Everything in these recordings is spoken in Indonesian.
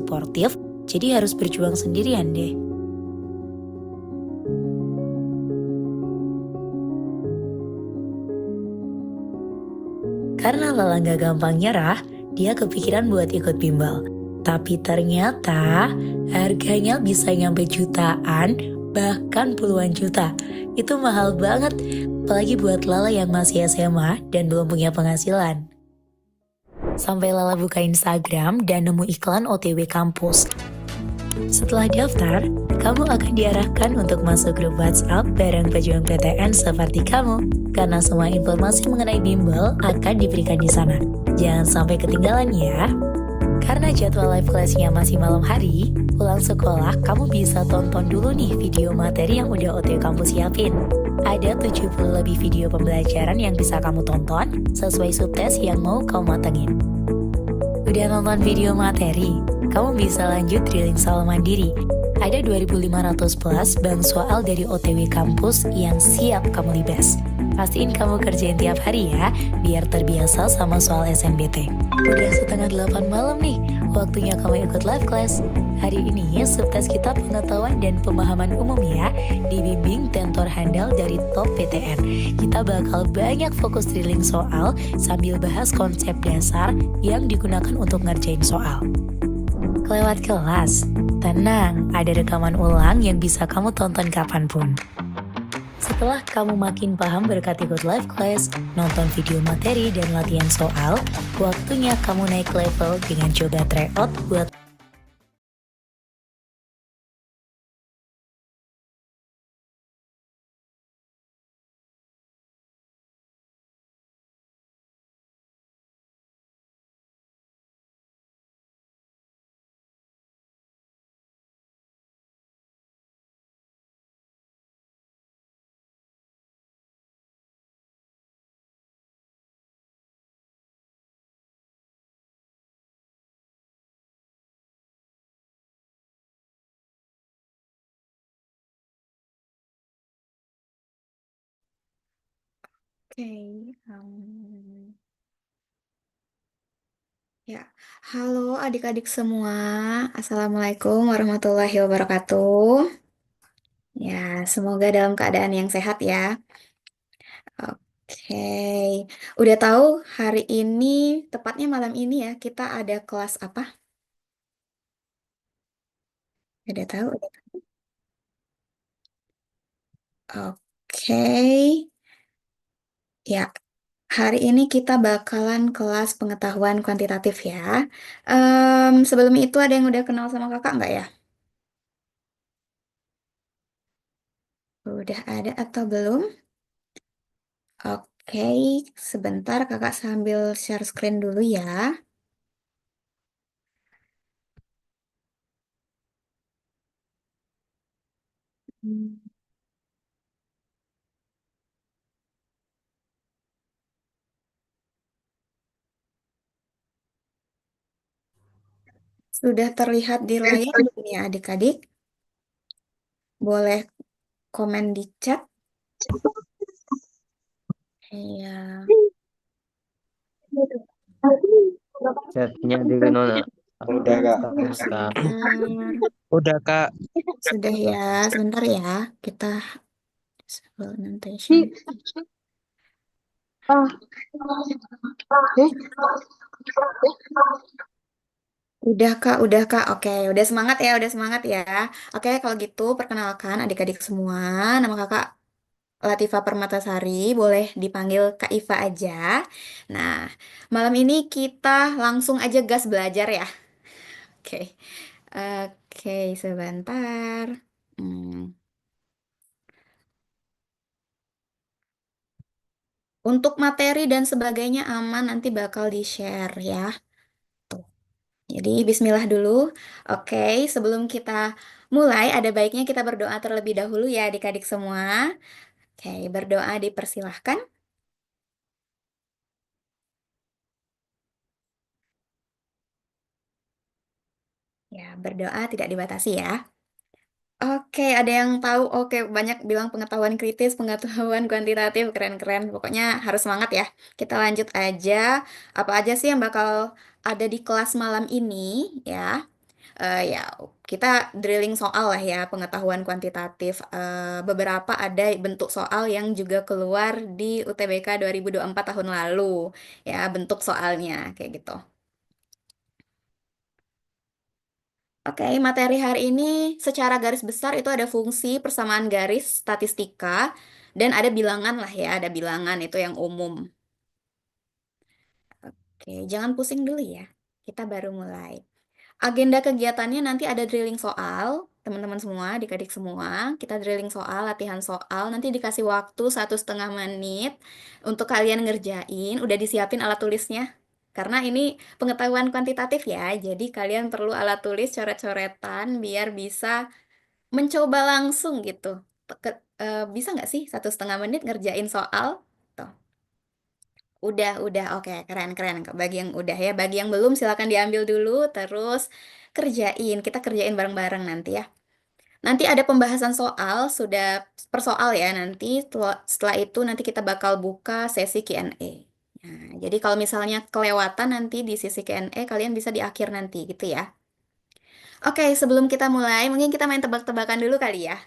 suportif, jadi harus berjuang sendirian deh. Karena Lala gak gampang nyerah, dia kepikiran buat ikut bimbel. Tapi ternyata harganya bisa nyampe jutaan, bahkan puluhan juta. Itu mahal banget, apalagi buat Lala yang masih SMA dan belum punya penghasilan. Sampai Lala buka Instagram dan nemu iklan OTW kampus. Setelah daftar, kamu akan diarahkan untuk masuk grup WhatsApp bareng pejuang PTN seperti kamu. Karena semua informasi mengenai bimbel akan diberikan di sana. Jangan sampai ketinggalan ya. Karena jadwal live kelasnya masih malam hari, pulang sekolah kamu bisa tonton dulu nih video materi yang udah OTW kampus siapin. Ada 70 lebih video pembelajaran yang bisa kamu tonton sesuai subtes yang mau kamu matengin. Udah nonton video materi? Kamu bisa lanjut drilling soal mandiri. Ada 2.500 plus bank soal dari OTW kampus yang siap kamu libas. Pastiin kamu kerjain tiap hari ya, biar terbiasa sama soal SNBT. Udah setengah 8 malam nih, waktunya kamu ikut live class. Hari ini subtes kita pengetahuan dan pemahaman umum ya, dibimbing tentor handal dari top PTN. Kita bakal banyak fokus drilling soal sambil bahas konsep dasar yang digunakan untuk ngerjain soal. Kelewat kelas? Tenang, ada rekaman ulang yang bisa kamu tonton kapanpun. Setelah kamu makin paham berkat ikut live class, nonton video materi dan latihan soal, waktunya kamu naik level dengan coba tryout buat Oke, ya. Halo adik-adik semua. Assalamualaikum warahmatullahi wabarakatuh. Ya, semoga dalam keadaan yang sehat ya. Oke, udah tahu hari ini, tepatnya malam ini ya, kita ada kelas apa? Udah tahu? Oke, ya. Hari ini kita bakalan kelas pengetahuan kuantitatif ya. Sebelum itu ada yang udah kenal sama kakak nggak ya? Udah ada atau belum? Oke, sebentar kakak sambil share screen dulu ya. Hmm. Sudah terlihat di layar belum ya adik-adik? Boleh komen di chat. Iya. Chatnya dulu Nona. Udah kak. Sebentar. Udah Kak. Sudah ya, sebentar ya. Kita disable annotation. Udah kak. Oke, udah semangat ya, udah semangat ya. Oke, kalau gitu perkenalkan adik-adik semua. Nama kakak Latifa Permatasari, boleh dipanggil Kak Iva aja. Nah, malam ini kita langsung aja gas belajar ya. Oke, oke, sebentar. Hmm. Untuk materi dan sebagainya aman nanti bakal di-share ya. Jadi bismillah dulu. Oke, sebelum kita mulai ada baiknya kita berdoa terlebih dahulu ya adik-adik semua. Oke, berdoa dipersilahkan. Ya, berdoa tidak dibatasi ya. Oke, ada yang tahu? Oke, banyak bilang pengetahuan kritis, pengetahuan kuantitatif, keren-keren. Pokoknya harus semangat ya. Kita lanjut aja. Apa aja sih yang bakal ada di kelas malam ini ya? Ya, kita drilling soal lah ya, pengetahuan kuantitatif. Beberapa ada bentuk soal yang juga keluar di UTBK 2024 tahun lalu. Ya, bentuk soalnya kayak gitu. Oke, materi hari ini secara garis besar itu ada fungsi, persamaan garis, statistika, dan ada bilangan lah ya, ada bilangan itu yang umum. Oke, jangan pusing dulu ya. Kita baru mulai. Agenda kegiatannya nanti ada drilling soal, teman-teman semua, adik-adik semua. Kita drilling soal, latihan soal. Nanti dikasih waktu 1,5 menit untuk kalian ngerjain. Udah disiapin alat tulisnya. Karena ini pengetahuan kuantitatif ya, jadi kalian perlu alat tulis coret-coretan biar bisa mencoba langsung gitu. Bisa nggak sih 1,5 menit ngerjain soal? Tuh. Udah, oke, keren-keren. Bagi yang udah ya, bagi yang belum silakan diambil dulu, terus kerjain. Kita kerjain bareng-bareng nanti ya. Nanti ada pembahasan soal, sudah per soal ya nanti. Setelah itu nanti kita bakal buka sesi Q&A. Nah, jadi kalau misalnya kelewatan nanti di sesi Q&A, kalian bisa di akhir nanti gitu ya. Oke, sebelum kita mulai, mungkin kita main tebak-tebakan dulu kali ya.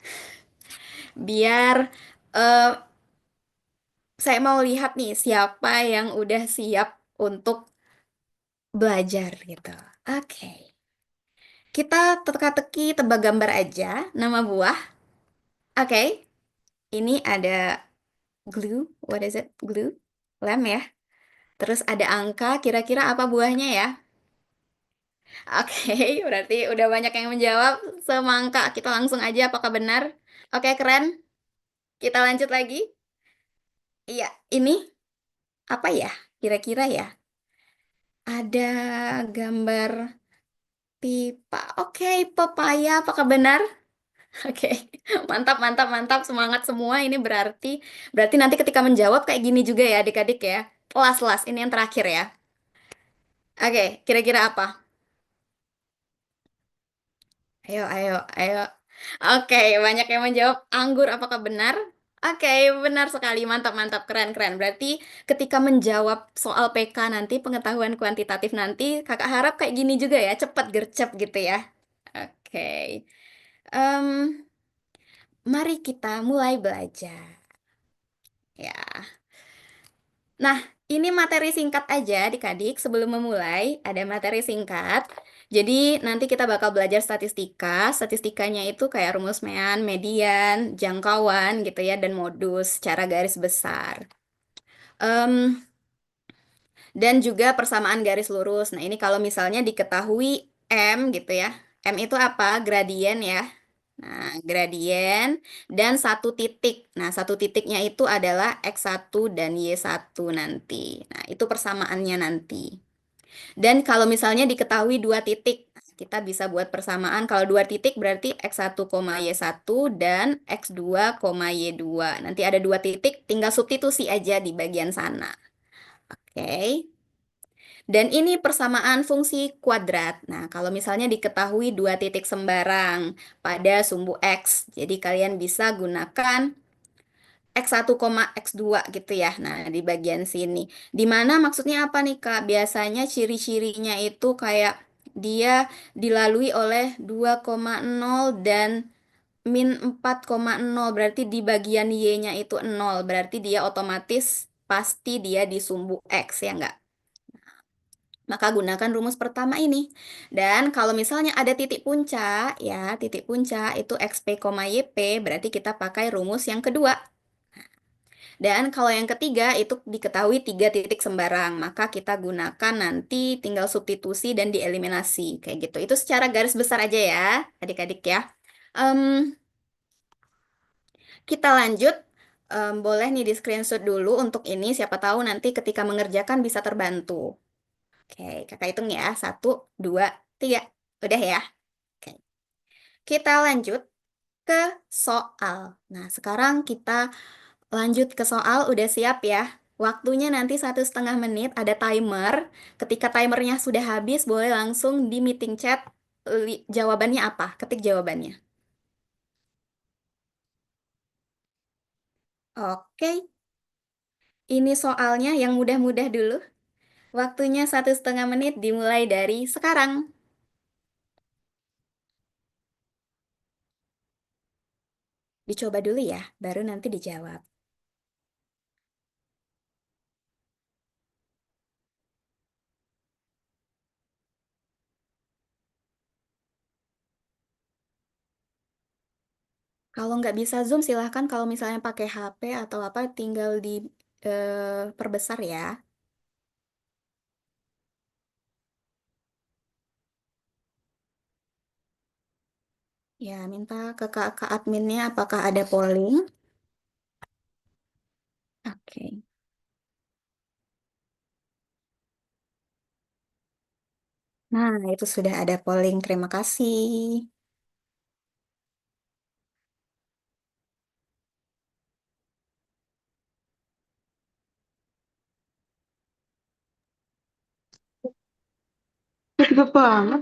Biar eh, saya mau lihat nih siapa yang udah siap untuk belajar gitu. Oke. Kita teka-teki tebak gambar aja, nama buah. Oke. Ini ada glue, what is it? Glue, lem ya. Terus ada angka, kira-kira apa buahnya ya? Oke, berarti udah banyak yang menjawab. Semangka, kita langsung aja apakah benar? Oke, keren. Kita lanjut lagi. Iya, ini apa ya? Kira-kira ya. Ada gambar pipa. Oke, pepaya, apakah benar? Oke, mantap, mantap, mantap. Semangat semua. Ini berarti nanti ketika menjawab kayak gini juga ya adik-adik ya. Las, ini yang terakhir ya. Oke, kira-kira apa? Ayo, ayo, ayo. Oke, banyak yang menjawab anggur. Apakah benar? Oke, benar sekali. Mantap, mantap. Keren, keren. Berarti ketika menjawab soal PK nanti, pengetahuan kuantitatif nanti, kakak harap kayak gini juga ya. Cepat, gercep gitu ya. Oke. Em, mari kita mulai belajar. Ya. Nah, ini materi singkat aja adik-adik. Sebelum memulai, ada materi singkat. Jadi nanti kita bakal belajar statistika. Statistikanya itu kayak rumus Mean, median, jangkauan gitu ya, dan modus secara garis besar. Em, dan juga persamaan garis lurus. Nah, ini kalau misalnya diketahui M gitu ya. M itu apa? Gradien ya. Nah, gradien dan satu titik. Nah, satu titiknya itu adalah X1 dan Y1 nanti. Nah, itu persamaannya nanti. Dan kalau misalnya diketahui dua titik, kita bisa buat persamaan. Kalau dua titik berarti X1, Y1 dan X2, Y2. Nanti ada dua titik, tinggal substitusi aja di bagian sana. Oke. Dan ini persamaan fungsi kuadrat. Nah, kalau misalnya diketahui dua titik sembarang pada sumbu X, jadi kalian bisa gunakan X1, X2 gitu ya. Nah, di bagian sini. Di mana maksudnya apa nih, Kak? Biasanya ciri-cirinya itu kayak dia dilalui oleh 2,0 dan -4,0. Berarti di bagian Y-nya itu 0. Berarti dia otomatis pasti dia di sumbu X, ya nggak? Maka gunakan rumus pertama ini. Dan kalau misalnya ada titik puncak, ya, titik puncak itu XP, YP, berarti kita pakai rumus yang kedua. Dan kalau yang ketiga itu diketahui tiga titik sembarang, maka kita gunakan nanti tinggal substitusi dan dieliminasi, kayak gitu. Itu secara garis besar aja ya, adik-adik ya. Em, kita lanjut. Boleh nih di screenshot dulu untuk ini, siapa tahu nanti ketika mengerjakan bisa terbantu. Oke, kakak hitung ya. Satu, dua, tiga. Udah ya? Oke. Kita lanjut ke soal. Nah, sekarang kita lanjut ke soal. Udah siap ya? Waktunya nanti 1,5 menit. Ada timer. Ketika timernya sudah habis, boleh langsung di meeting chat. Jawabannya apa? Ketik jawabannya. Oke. Ini soalnya yang mudah-mudah dulu. Waktunya 1,5 menit dimulai dari sekarang. Dicoba dulu ya, baru nanti dijawab. Kalau nggak bisa Zoom, silahkan kalau misalnya pakai HP atau apa, tinggal di perbesar ya. Ya, minta ke kakak adminnya apakah ada polling. Oke. Nah, itu sudah ada polling. Terima kasih. Cepet banget.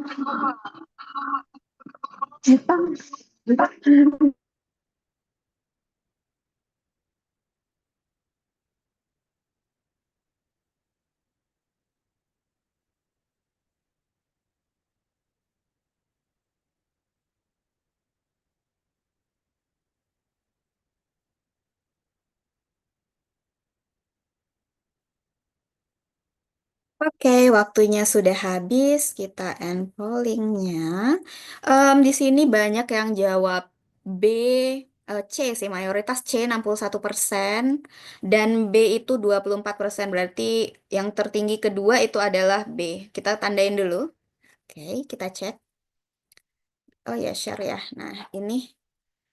Jepang. Oke, waktunya sudah habis. Kita end pollingnya. Di sini banyak yang jawab B, C sih, mayoritas C 61%, dan B itu 24%. Berarti yang tertinggi kedua itu adalah B. Kita tandain dulu. Oke, kita cek. Oh ya, share ya. Nah, ini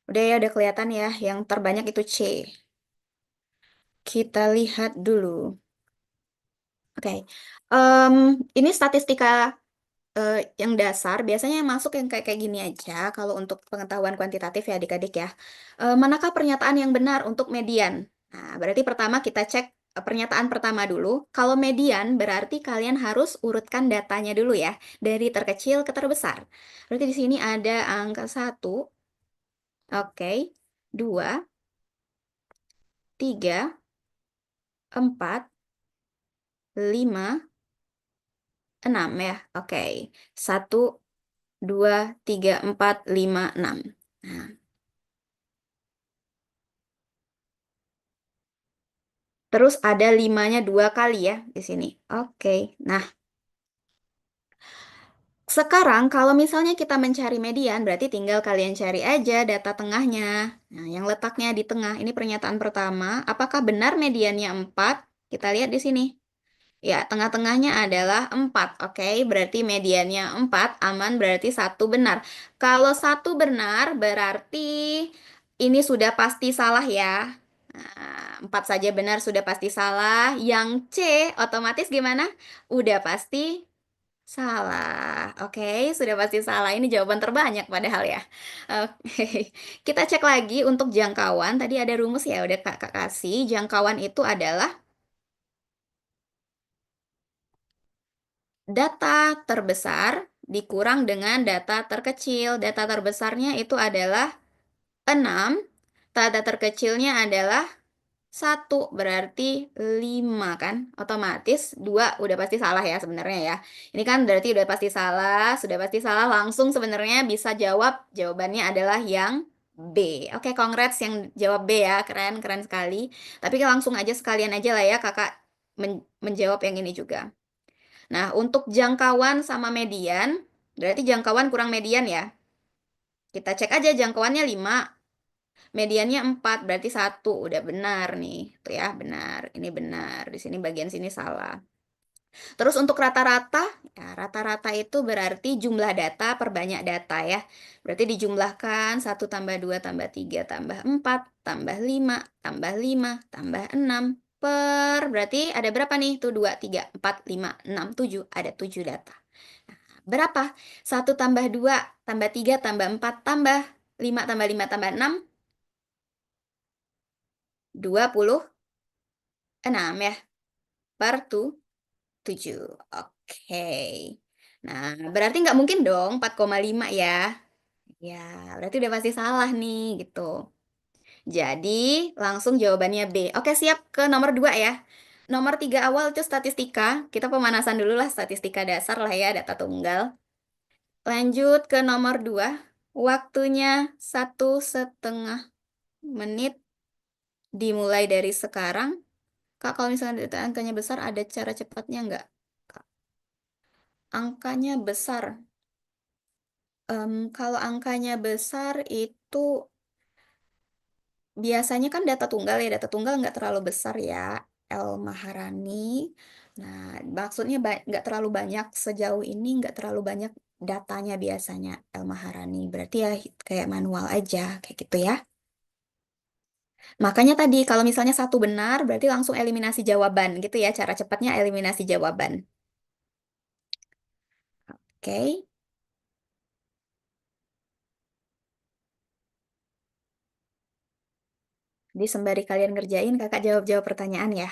udah ya, udah kelihatan ya. Yang terbanyak itu C. Kita lihat dulu. Oke, Em, ini statistika yang dasar. Biasanya yang masuk yang kayak kayak gini aja. Kalau untuk pengetahuan kuantitatif ya adik-adik ya. Manakah pernyataan yang benar untuk median? Nah, berarti pertama kita cek pernyataan pertama dulu. Kalau median berarti kalian harus urutkan datanya dulu ya. Dari terkecil ke terbesar. Berarti di sini ada angka 1, oke, 2, 3, 4, 5, 6 ya. Oke. 1, 2, 3, 4, 5, 6. Nah, terus ada limanya dua kali ya di sini. Oke. Nah, sekarang kalau misalnya kita mencari median, berarti tinggal kalian cari aja data tengahnya. Nah, yang letaknya di tengah. Ini pernyataan pertama. Apakah benar mediannya 4? Kita lihat di sini. Ya, tengah-tengahnya adalah 4. Oke, berarti mediannya 4, aman berarti satu benar. Kalau satu benar, berarti ini sudah pasti salah ya. Nah, 4 saja benar sudah pasti salah. Yang C otomatis gimana? Udah pasti salah. Oke, sudah pasti salah. Ini jawaban terbanyak padahal ya. Oke, kita cek lagi untuk jangkauan. Tadi ada rumus ya, udah kakak kasih. Jangkauan itu adalah data terbesar dikurang dengan data terkecil. Data terbesarnya itu adalah 6, data terkecilnya adalah 1, berarti 5 kan? Otomatis 2 udah pasti salah ya sebenarnya ya. Ini kan berarti udah pasti salah, sudah pasti salah, langsung sebenarnya bisa jawab, jawabannya adalah yang B. Oke, congrats yang jawab B ya, keren, keren sekali. Tapi langsung aja sekalian aja lah ya kakak menjawab yang ini juga. Nah, untuk jangkauan sama median, berarti jangkauan kurang median ya. Kita cek aja jangkauannya 5, mediannya 4, berarti 1. Udah benar nih. Tuh ya, benar. Ini benar. Di sini bagian sini salah. Terus untuk rata-rata, ya rata-rata itu berarti jumlah data per banyak data ya. Berarti dijumlahkan 1 tambah 2 tambah 3 tambah 4 tambah 5 tambah 5 tambah 6 per, berarti ada berapa nih? Tuh 2, 3, 4, 5, 6, 7. Ada 7 data. Berapa? 1 tambah 2 tambah 3 tambah 4 tambah 5 tambah 5 tambah 6, 26 ya. Per 7. Oke. Nah, berarti nggak mungkin dong 4,5 ya. Ya, berarti udah pasti salah nih gitu. Jadi, langsung jawabannya B. Oke, siap ke nomor 2 ya. Nomor 3 awal itu statistika. Kita pemanasan dulu lah, statistika dasar lah ya, data tunggal. Lanjut ke nomor 2. Waktunya 1,5 menit dimulai dari sekarang. Kak, kalau misalnya data angkanya besar, ada cara cepatnya nggak? Kak? Angkanya besar. Kalau angkanya besar itu biasanya kan data tunggal ya. Data tunggal nggak terlalu besar ya, El Maharani. Nah, maksudnya nggak terlalu banyak sejauh ini, nggak terlalu banyak datanya biasanya El Maharani. Berarti ya kayak manual aja, kayak gitu ya. Makanya tadi kalau misalnya satu benar, berarti langsung eliminasi jawaban gitu ya. Cara cepatnya eliminasi jawaban. Oke. Jadi sembari kalian ngerjain, kakak jawab-jawab pertanyaan ya.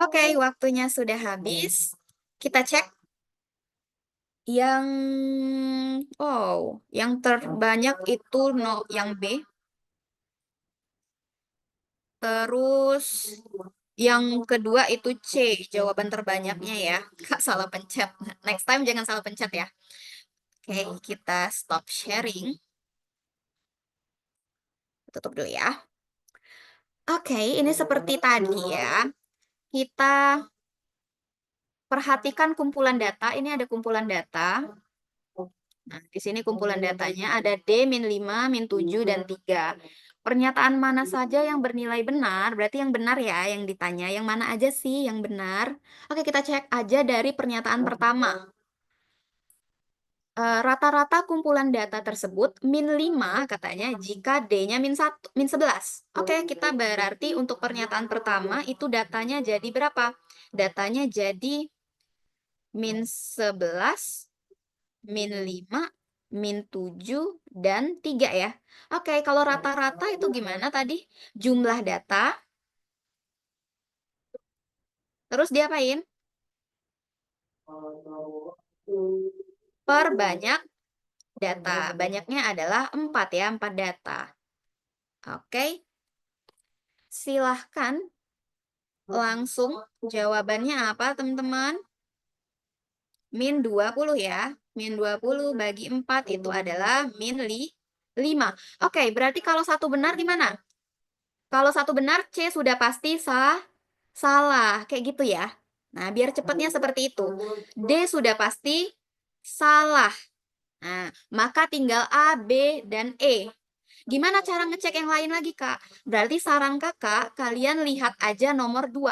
Oke, waktunya sudah habis. Kita cek yang yang terbanyak itu yang B. Terus yang kedua itu C, jawaban terbanyaknya ya. Kak salah pencet. Next time jangan salah pencet ya. Oke, kita stop sharing. Tutup dulu ya. Oke, ini seperti tadi ya. Kita perhatikan kumpulan data. Ini ada kumpulan data. Nah, di sini kumpulan datanya ada D, min 5, min 7, dan 3. Pernyataan mana saja yang bernilai benar, berarti yang benar ya yang ditanya. Yang mana aja sih yang benar? Oke, kita cek aja dari pernyataan pertama. Rata-rata kumpulan data tersebut min 5 katanya jika D-nya min 1, min 11. Oke, kita berarti untuk pernyataan pertama itu datanya jadi berapa? Datanya jadi min 11, min 5, min 7, dan 3 ya. Oke, kalau rata-rata itu gimana tadi? Jumlah data, terus diapain? Per banyak data. Banyaknya adalah 4 ya, 4 data. Oke, silahkan langsung jawabannya apa teman-teman? Min 20 ya. Min 20 bagi 4 itu adalah min 5. Oke, berarti kalau satu benar gimana? Kalau satu benar, C sudah pasti salah. Kayak gitu ya. Nah, biar cepatnya seperti itu. D sudah pasti salah. Nah, maka tinggal A, B, dan E. Gimana cara ngecek yang lain lagi, Kak? Berarti saran kakak, kalian lihat aja nomor 2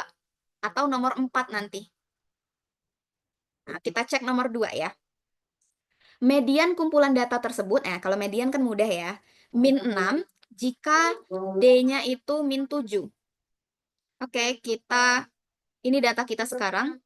atau nomor 4 nanti. Nah, kita cek nomor 2 ya. Median kumpulan data tersebut, kalau median kan mudah ya. Min 6 jika D-nya itu min 7. Oke, ini data kita sekarang.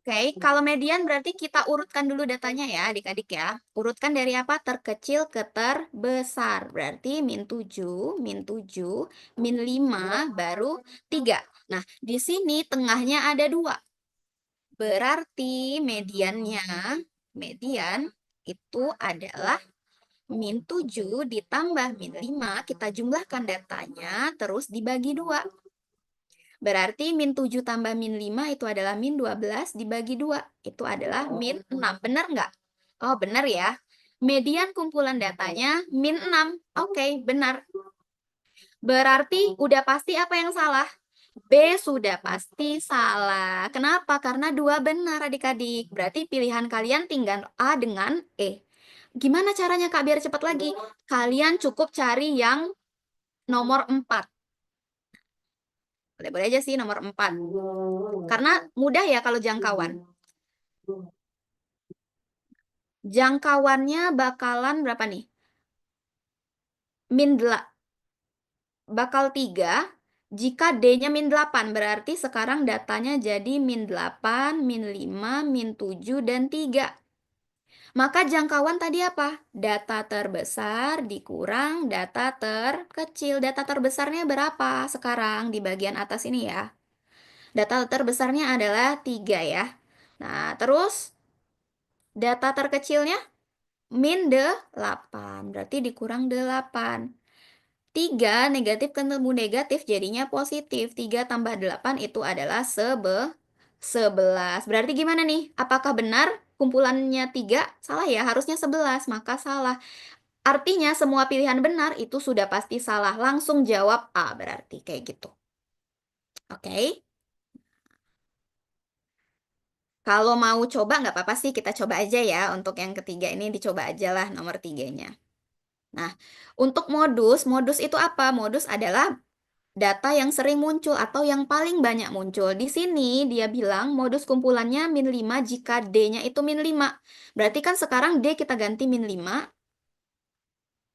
Oke, kalau median berarti kita urutkan dulu datanya ya adik-adik ya. Urutkan dari apa? Terkecil ke terbesar. Berarti min 7, min 7, min 5, baru 3. Nah, di sini tengahnya ada 2. Berarti median itu adalah min 7 ditambah min 5. Kita jumlahkan datanya, terus dibagi 2. Berarti min 7 tambah min 5 itu adalah min 12 dibagi 2. Itu adalah min 6. Benar nggak? Oh, benar ya. Median kumpulan datanya min 6. Oke, benar. Berarti udah pasti apa yang salah? B sudah pasti salah. Kenapa? Karena 2 benar adik-adik. Berarti pilihan kalian tinggal A dengan E. Gimana caranya Kak biar cepat lagi? Kalian cukup cari yang nomor 4. Boleh-boleh aja sih nomor 4. Karena mudah ya kalau jangkauan. Jangkauannya bakalan berapa nih? Bakal 3 jika D-nya min 8. Berarti sekarang datanya jadi min 8, min 5, min 7, dan 3. Maka jangkauan tadi apa? Data terbesar dikurang data terkecil. Data terbesarnya berapa sekarang di bagian atas ini ya? Data terbesarnya adalah 3 ya. Nah, terus data terkecilnya min 8. Berarti dikurang 8. 3 negatif ketemu negatif jadinya positif. 3 tambah 8 itu adalah 11. Berarti gimana nih? Apakah benar kumpulannya 3? Salah ya, harusnya 11. Maka salah. Artinya semua pilihan benar itu sudah pasti salah. Langsung jawab A berarti kayak gitu. Oke. Kalau mau coba nggak apa-apa sih, kita coba aja ya. Untuk yang ketiga ini dicoba aja lah nomor 3-nya. Nah, untuk modus itu apa? Modus adalah data yang sering muncul atau yang paling banyak muncul. Di sini dia bilang modus kumpulannya min 5 jika D-nya itu min 5. Berarti kan sekarang D kita ganti min 5.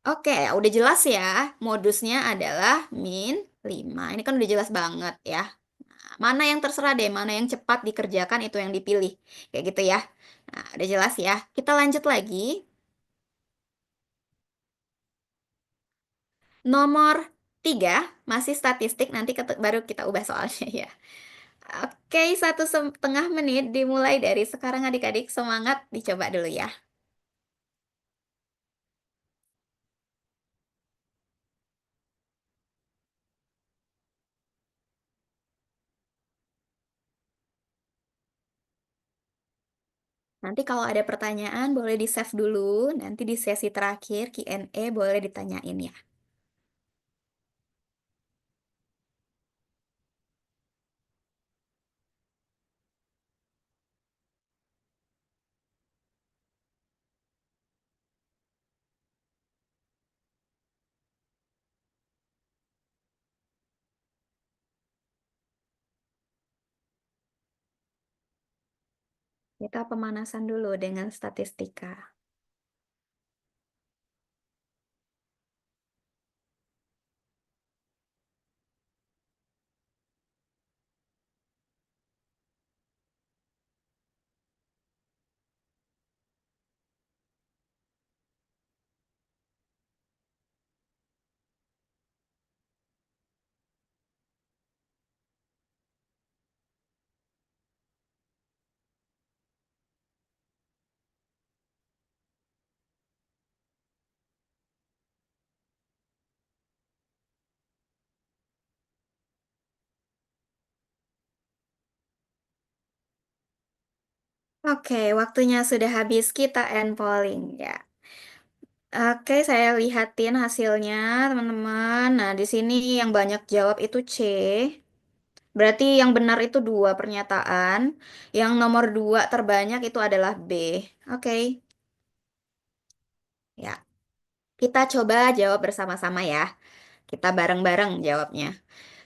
Oke, udah jelas ya. Modusnya adalah min 5. Ini kan udah jelas banget ya. Nah, mana yang terserah deh, mana yang cepat dikerjakan itu yang dipilih. Kayak gitu ya. Nah, udah jelas ya. Kita lanjut lagi. Nomor 3, masih statistik, nanti baru kita ubah soalnya ya. Oke, 1,5 menit dimulai dari sekarang adik-adik. Semangat, dicoba dulu ya. Nanti kalau ada pertanyaan boleh di-save dulu. Nanti di sesi terakhir Q&A boleh ditanyain ya. Kita pemanasan dulu dengan statistika. Oke, waktunya sudah habis, kita end polling ya. Oke, saya lihatin hasilnya, teman-teman. Nah, di sini yang banyak jawab itu C. Berarti yang benar itu 2 pernyataan. Yang nomor 2 terbanyak itu adalah B. Oke, ya. Kita coba jawab bersama-sama ya. Kita bareng-bareng jawabnya.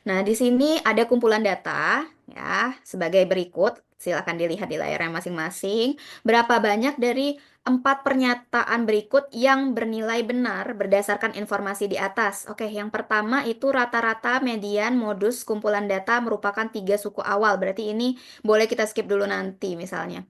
Nah, di sini ada kumpulan data ya, sebagai berikut. Silakan dilihat di layarnya masing-masing. Berapa banyak dari 4 pernyataan berikut yang bernilai benar berdasarkan informasi di atas? Oke, yang pertama itu rata-rata median modus kumpulan data merupakan 3 suku awal. Berarti ini boleh kita skip dulu nanti misalnya.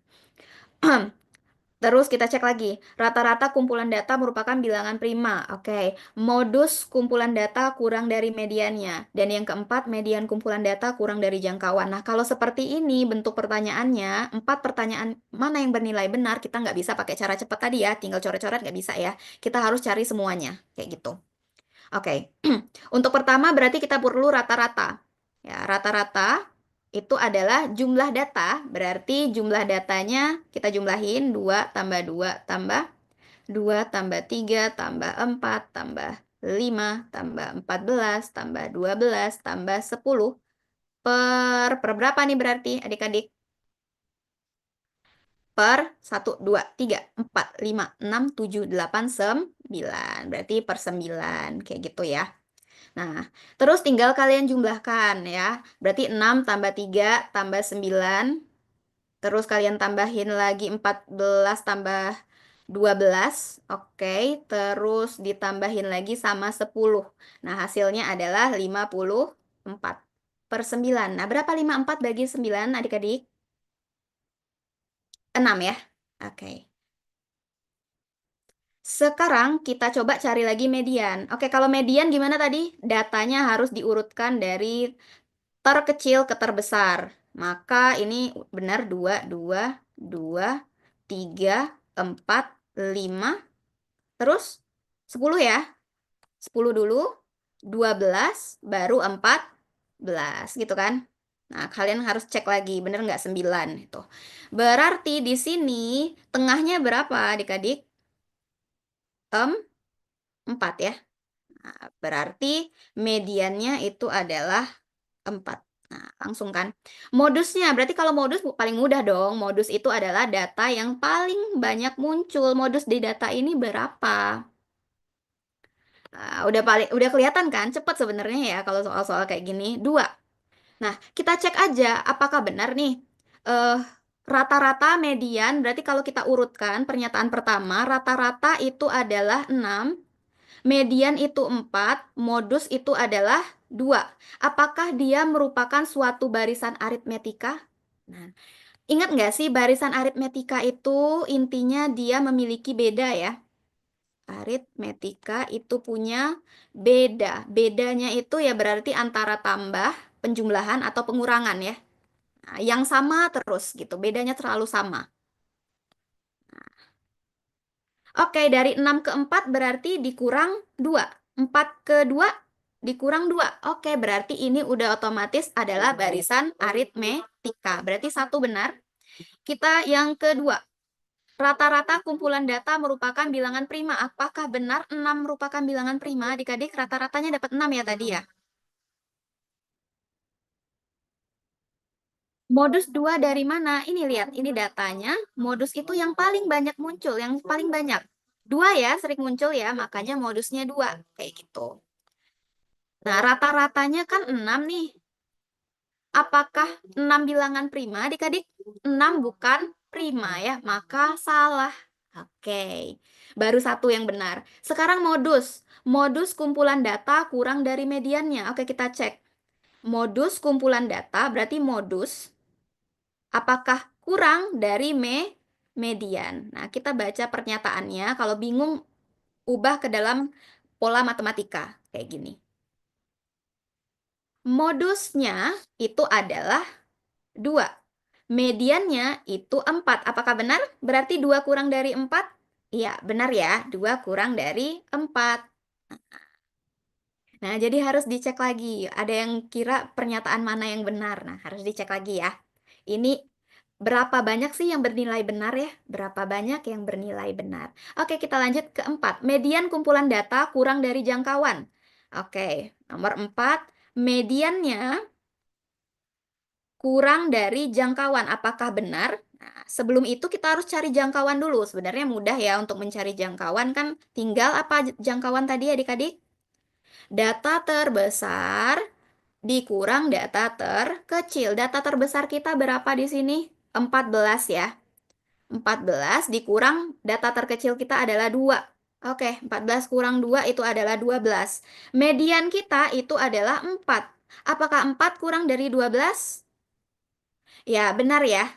Terus kita cek lagi, rata-rata kumpulan data merupakan bilangan prima. Oke, modus kumpulan data kurang dari mediannya. Dan yang keempat, median kumpulan data kurang dari jangkauan. Nah, kalau seperti ini bentuk pertanyaannya, 4 pertanyaan mana yang bernilai benar, kita nggak bisa pakai cara cepat tadi ya, tinggal coret-coret nggak bisa ya. Kita harus cari semuanya, kayak gitu. Oke, untuk pertama berarti kita perlu rata-rata. Ya, rata-rata itu adalah jumlah data, berarti jumlah datanya kita jumlahin 2 tambah 2 tambah 2 tambah 3 tambah 4 tambah 5 tambah 14 tambah 12 tambah 10 per berapa nih berarti adik-adik? Per 1, 2, 3, 4, 5, 6, 7, 8, 9. Berarti per 9, kayak gitu ya. Nah, terus tinggal kalian jumlahkan ya. Berarti 6 tambah 3 tambah 9. Terus kalian tambahin lagi 14 tambah 12. Oke, terus ditambahin lagi sama 10. Nah, hasilnya adalah 54 per 9. Nah, berapa 54 bagi 9 adik-adik? 6 ya. Oke. Sekarang kita coba cari lagi median. Oke, kalau median gimana tadi? Datanya harus diurutkan dari terkecil ke terbesar. Maka ini benar 2, 2, 2, 3, 4, 5. Terus 10 ya. 10 dulu, 12, baru 14 gitu kan. Nah, kalian harus cek lagi, bener nggak 9 itu. Berarti di sini tengahnya berapa adik-adik? 4 ya. Nah, berarti mediannya itu adalah 4. Nah, langsung kan. Modusnya, berarti kalau modus paling mudah dong. Modus itu adalah data yang paling banyak muncul. Modus di data ini berapa? Nah, udah kelihatan kan? Cepat sebenarnya ya kalau soal-soal kayak gini. 2. Nah, kita cek aja apakah benar nih. Eh, rata-rata median, berarti kalau kita urutkan pernyataan pertama, rata-rata itu adalah 6. Median itu 4, modus itu adalah 2. Apakah dia merupakan suatu barisan aritmetika? Nah, ingat nggak sih barisan aritmetika itu intinya dia memiliki beda ya. Aritmetika itu punya beda. Bedanya itu ya berarti antara tambah, penjumlahan, atau pengurangan ya. Nah, yang sama terus gitu, bedanya selalu sama. Oke, dari 6 ke 4 berarti dikurang 2. 4 ke 2 dikurang 2. Oke, berarti ini udah otomatis adalah barisan aritmetika. Berarti satu benar. Kita yang kedua. Rata-rata kumpulan data merupakan bilangan prima. Apakah benar 6 merupakan bilangan prima? Adik-adik rata-ratanya dapat 6 ya tadi ya. Modus 2 dari mana? Ini lihat, ini datanya. Modus itu yang paling banyak muncul, yang paling banyak. 2 ya, sering muncul ya, makanya modusnya 2. Kayak gitu. Nah, rata-ratanya kan 6 nih. Apakah 6 bilangan prima adik-adik? 6 bukan prima ya, maka salah. Oke, baru satu yang benar. Sekarang modus. Modus kumpulan data kurang dari mediannya. Oke, kita cek. Modus kumpulan data berarti modus. Apakah kurang dari median? Nah, kita baca pernyataannya. Kalau bingung, ubah ke dalam pola matematika. Kayak gini. Modusnya itu adalah 2. Mediannya itu 4. Apakah benar? Berarti 2 kurang dari 4? Iya, benar ya. 2 kurang dari 4. Nah, jadi harus dicek lagi. Ada yang kira pernyataan mana yang benar. Nah, harus dicek lagi ya. Ini berapa banyak sih yang bernilai benar ya? Berapa banyak yang bernilai benar? Oke, kita lanjut ke 4. Median kumpulan data kurang dari jangkauan. Oke, nomor 4. Mediannya kurang dari jangkauan. Apakah benar? Nah, sebelum itu kita harus cari jangkauan dulu. Sebenarnya mudah ya untuk mencari jangkauan kan. Tinggal apa jangkauan tadi adik-adik? Data terbesar dikurang data terkecil. Data terbesar kita berapa di sini? 14 ya. 14 dikurang data terkecil kita adalah 2. Oke, 14 kurang 2 itu adalah 12. Median kita itu adalah 4. Apakah 4 kurang dari 12? Ya, benar ya.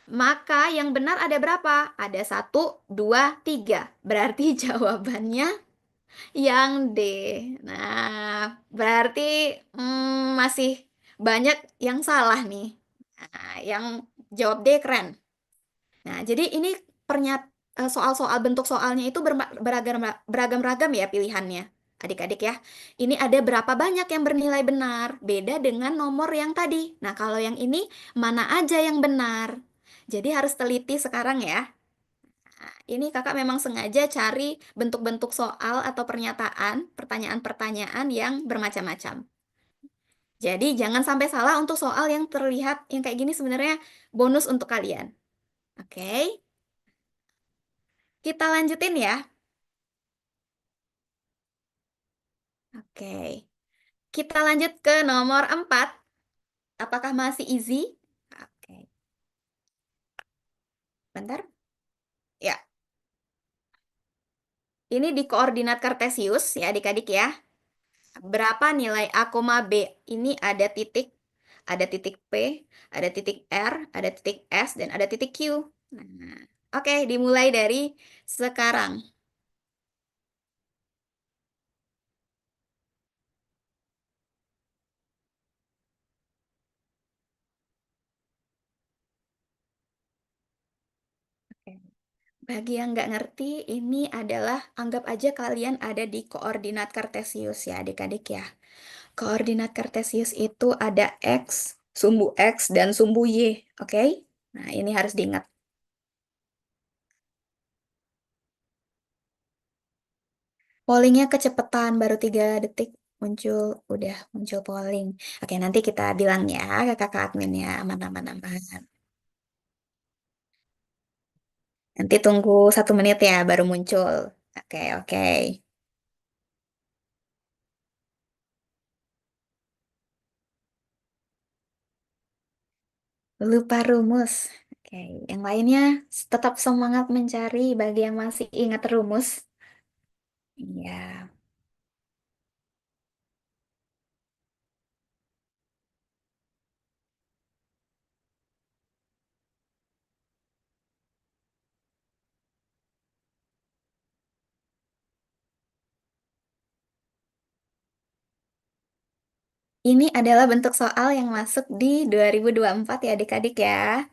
Maka yang benar ada berapa? Ada 1, 2, 3. Berarti jawabannya yang D. Nah, berarti masih banyak yang salah nih. Nah, yang jawab D keren. Nah, jadi ini soal-soal bentuk soalnya itu beragam-ragam ya pilihannya. Adik-adik ya. Ini ada berapa banyak yang bernilai benar. Beda dengan nomor yang tadi. Nah, kalau yang ini mana aja yang benar. Jadi harus teliti sekarang ya. Nah, ini kakak memang sengaja cari bentuk-bentuk soal atau pernyataan, pertanyaan-pertanyaan yang bermacam-macam. Jadi jangan sampai salah untuk soal yang terlihat yang kayak gini sebenarnya bonus untuk kalian. Oke, kita lanjutin ya. Oke. Kita lanjut ke nomor 4. Apakah masih easy? Oke. Bentar. Ya. Ini di koordinat kartesius ya adik-adik ya. Berapa nilai A, B? Ini ada titik P, ada titik R, ada titik S, dan ada titik Q. Nah, oke, dimulai dari sekarang. Oke. Bagi yang nggak ngerti, ini adalah anggap aja kalian ada di koordinat kartesius ya adik-adik ya. Koordinat kartesius itu ada X, sumbu X, dan sumbu Y. Oke? Nah, ini harus diingat. Pollingnya kecepatan, baru 3 detik muncul, udah muncul polling. Oke, nanti kita bilang ya ke kakak admin ya, aman-aman aman. Nanti tunggu 1 menit ya, baru muncul. Oke, oke. Lupa rumus. Oke, yang lainnya tetap semangat mencari bagi yang masih ingat rumus. Iya. Ini adalah bentuk soal yang masuk di 2024 ya adik-adik ya.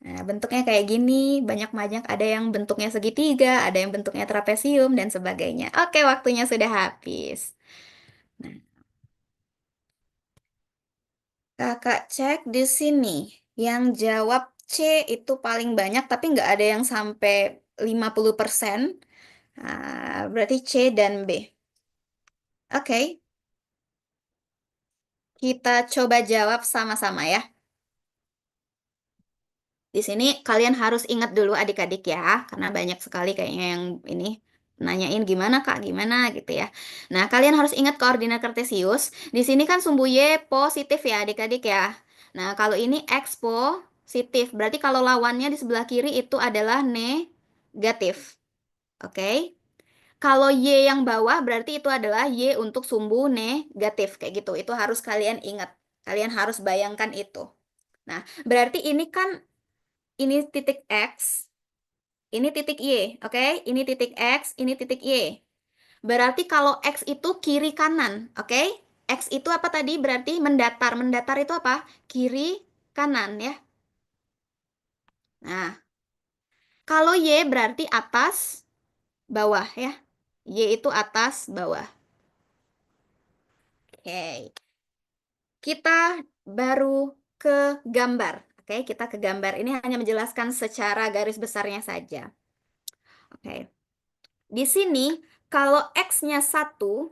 Nah, bentuknya kayak gini, banyak-banyak ada yang bentuknya segitiga, ada yang bentuknya trapesium, dan sebagainya. Oke, waktunya sudah habis. Nah, kakak cek di sini. Yang jawab C itu paling banyak, tapi nggak ada yang sampai 50%. Berarti C dan B. Oke, kita coba jawab sama-sama ya. Di sini kalian harus ingat dulu adik-adik ya, karena banyak sekali kayaknya yang ini nanyain gimana Kak, gimana gitu ya. Nah, kalian harus ingat koordinat kartesius. Di sini kan sumbu Y positif ya adik-adik ya. Nah, kalau ini X positif, berarti kalau lawannya di sebelah kiri itu adalah negatif. Oke? Kalau Y yang bawah berarti itu adalah Y untuk sumbu negatif, kayak gitu. Itu harus kalian ingat. Kalian harus bayangkan itu. Nah, berarti ini kan ini titik X, ini titik Y, oke? Ini titik X, ini titik Y. Berarti kalau X itu kiri kanan, oke? X itu apa tadi? Berarti mendatar. Mendatar itu apa? Kiri kanan ya. Nah, kalau Y berarti atas bawah ya. Y itu atas bawah. Oke. Kita baru ke gambar. Oke, kita ke gambar. Ini hanya menjelaskan secara garis besarnya saja. Oke. Di sini kalau X-nya 1,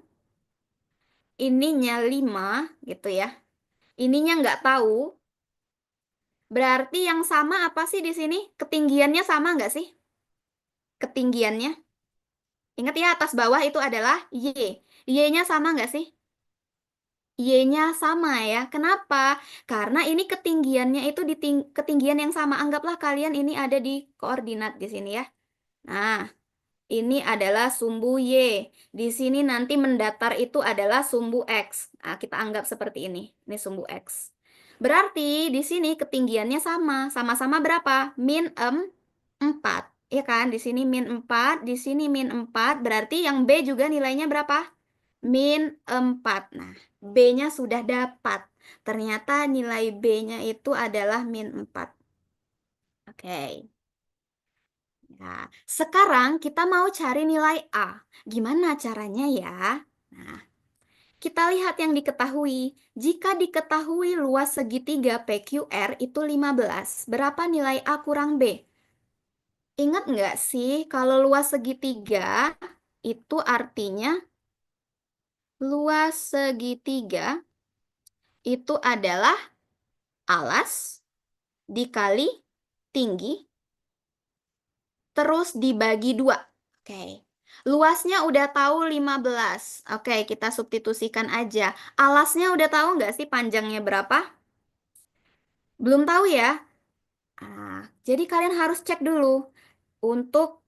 ininya 5 gitu ya. Ininya nggak tahu. Berarti yang sama apa sih di sini? Ketinggiannya sama nggak sih? Ketinggiannya. Ingat ya, atas bawah itu adalah Y. Y-nya sama nggak sih? Y-nya sama ya. Kenapa? Karena ini ketinggiannya itu di ketinggian yang sama. Anggaplah kalian ini ada di koordinat di sini ya. Nah, ini adalah sumbu Y. Di sini nanti mendatar itu adalah sumbu X. Nah, kita anggap seperti ini. Ini sumbu X. Berarti di sini ketinggiannya sama. Sama-sama berapa? Min 4. Ya kan? Di sini min 4, di sini min 4. Berarti yang B juga nilainya berapa? Min 4. Nah, B-nya sudah dapat. Ternyata nilai B-nya itu adalah min 4. Oke. Nah, sekarang kita mau cari nilai A. Gimana caranya ya? Nah, kita lihat yang diketahui. Jika diketahui luas segitiga PQR itu 15, berapa nilai A kurang B? Ingat nggak sih kalau luas segitiga itu artinya luas segitiga itu adalah alas dikali tinggi terus dibagi 2. Oke. Luasnya udah tahu 15. Oke, kita substitusikan aja. Alasnya udah tahu nggak sih panjangnya berapa? Belum tahu ya? Jadi kalian harus cek dulu untuk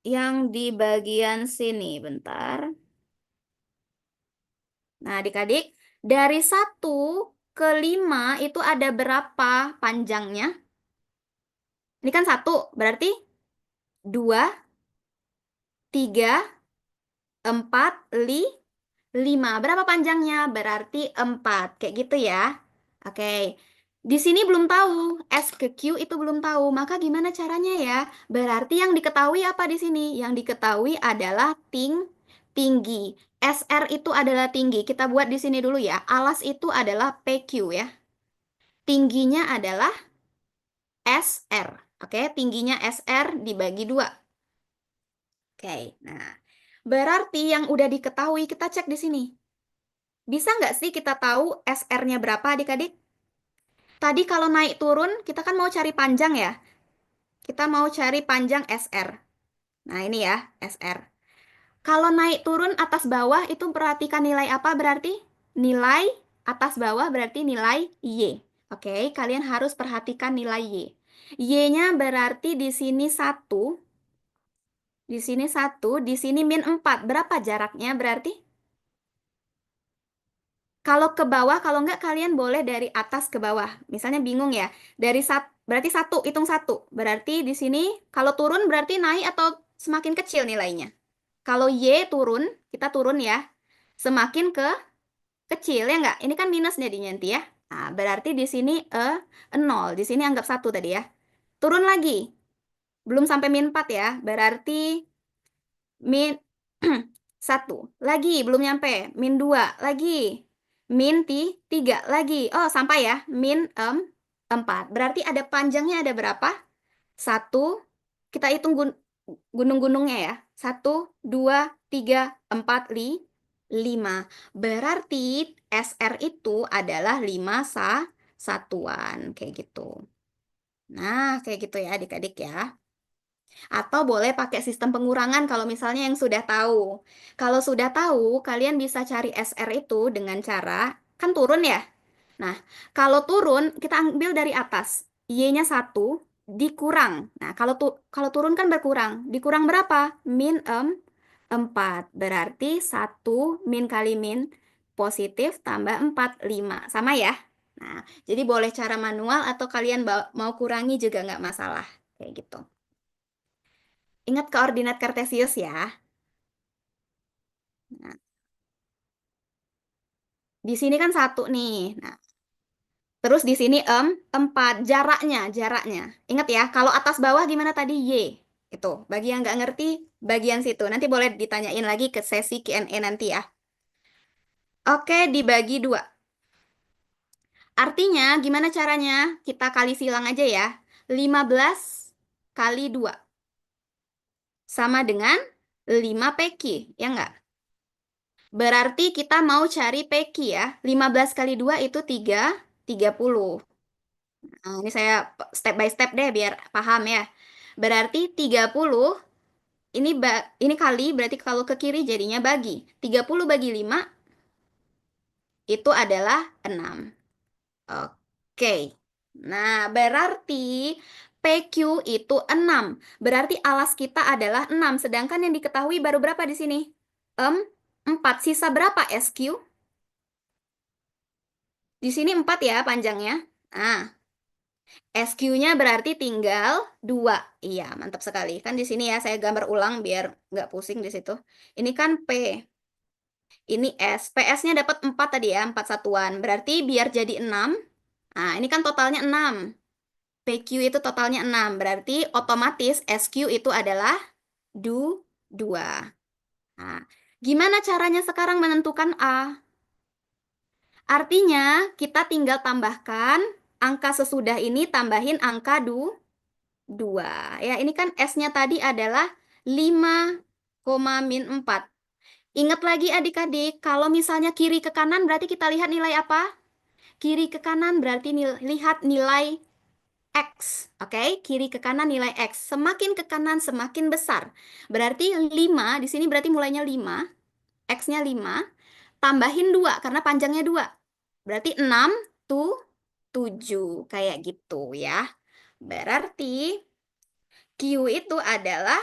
yang di bagian sini. Bentar. Nah, adik-adik, dari 1 ke 5 itu ada berapa panjangnya? Ini kan 1, berarti 2, 3, 4, 5. Berapa panjangnya? Berarti 4. Kayak gitu ya. Oke. Di sini belum tahu. S ke Q itu belum tahu. Maka gimana caranya ya? Berarti yang diketahui apa di sini? Yang diketahui adalah tinggi. SR itu adalah tinggi. Kita buat di sini dulu ya. Alas itu adalah PQ ya. Tingginya adalah SR. Oke, tingginya SR dibagi 2. Oke, nah. Berarti yang udah diketahui kita cek di sini. Bisa nggak sih kita tahu SR-nya berapa adik-adik? Tadi kalau naik turun, kita kan mau cari panjang ya. Kita mau cari panjang SR. Nah ini ya, SR. Kalau naik turun atas bawah itu perhatikan nilai apa berarti? Nilai atas bawah berarti nilai Y. Oke, kalian harus perhatikan nilai Y. Y-nya berarti di sini 1, di sini 1, di sini min 4. Berapa jaraknya berarti? Kalau ke bawah, kalau enggak kalian boleh dari atas ke bawah. Misalnya bingung ya, berarti 1, hitung 1. Berarti di sini kalau turun berarti naik atau semakin kecil nilainya. Kalau Y turun, kita turun ya, semakin ke kecil ya enggak? Ini kan minus jadinya nanti ya. Nah, berarti di sini 0, di sini anggap 1 tadi ya. Turun lagi, belum sampai min 4 ya, berarti min 1. Lagi, belum nyampe. Min 2, lagi. Min 3, lagi. Oh, sampai ya. Min 4. Berarti ada panjangnya ada berapa? 1, kita hitung gunung-gunungnya ya. 1, 2, 3, 4, 5. Berarti SR itu adalah 5 satuan. Kayak gitu. Nah, kayak gitu ya adik-adik ya. Atau boleh pakai sistem pengurangan kalau misalnya yang sudah tahu. Kalau sudah tahu, kalian bisa cari SR itu dengan cara, kan turun ya? Nah, kalau turun, kita ambil dari atas. Y-nya 1, dikurang. Nah, kalau turun kan berkurang. Dikurang berapa? Min 4. Berarti 1 min kali min positif tambah 4, 5. Sama ya? Nah, jadi boleh cara manual atau kalian mau kurangi juga nggak masalah. Kayak gitu. Ingat koordinat kartesius ya. Nah, di sini kan 1 nih. Nah, terus di sini 4. Jaraknya. Ingat ya, kalau atas bawah gimana tadi? Y. Itu, bagi yang nggak ngerti, bagian situ. Nanti boleh ditanyain lagi ke sesi Q&A nanti ya. Oke, dibagi 2. Artinya, gimana caranya? Kita kali silang aja ya. 15 kali 2. Sama dengan 5 PQ, ya nggak? Berarti kita mau cari PQ ya. 15 kali 2 itu 30. Nah, ini saya step by step deh biar paham ya. Berarti 30, ini kali, berarti kalau ke kiri jadinya bagi. 30 bagi 5 itu adalah 6. Oke. Nah, berarti PQ itu 6. Berarti alas kita adalah 6. Sedangkan yang diketahui baru berapa di sini? 4. Sisa berapa SQ? Di sini 4 ya panjangnya. Nah, SQ-nya berarti tinggal 2. Iya, mantap sekali. Kan di sini ya saya gambar ulang biar nggak pusing di situ. Ini kan P. Ini S. PS-nya dapat 4 tadi ya, 4 satuan. Berarti biar jadi 6. Nah, ini kan totalnya 6. PQ itu totalnya 6. Berarti otomatis SQ itu adalah 2. Nah, gimana caranya sekarang menentukan A? Artinya, kita tinggal tambahkan angka sesudah ini, tambahin angka 2. Ya, ini kan S-nya tadi adalah 5, min 4. Ingat lagi adik-adik, kalau misalnya kiri ke kanan berarti kita lihat nilai apa? Kiri ke kanan berarti lihat nilai X. Oke, kiri ke kanan nilai X. Semakin ke kanan semakin besar. Berarti 5, di sini berarti mulainya 5. X-nya 5. Tambahin 2 karena panjangnya 2. Berarti 6 tuh 7. Kayak gitu ya. Berarti Q itu adalah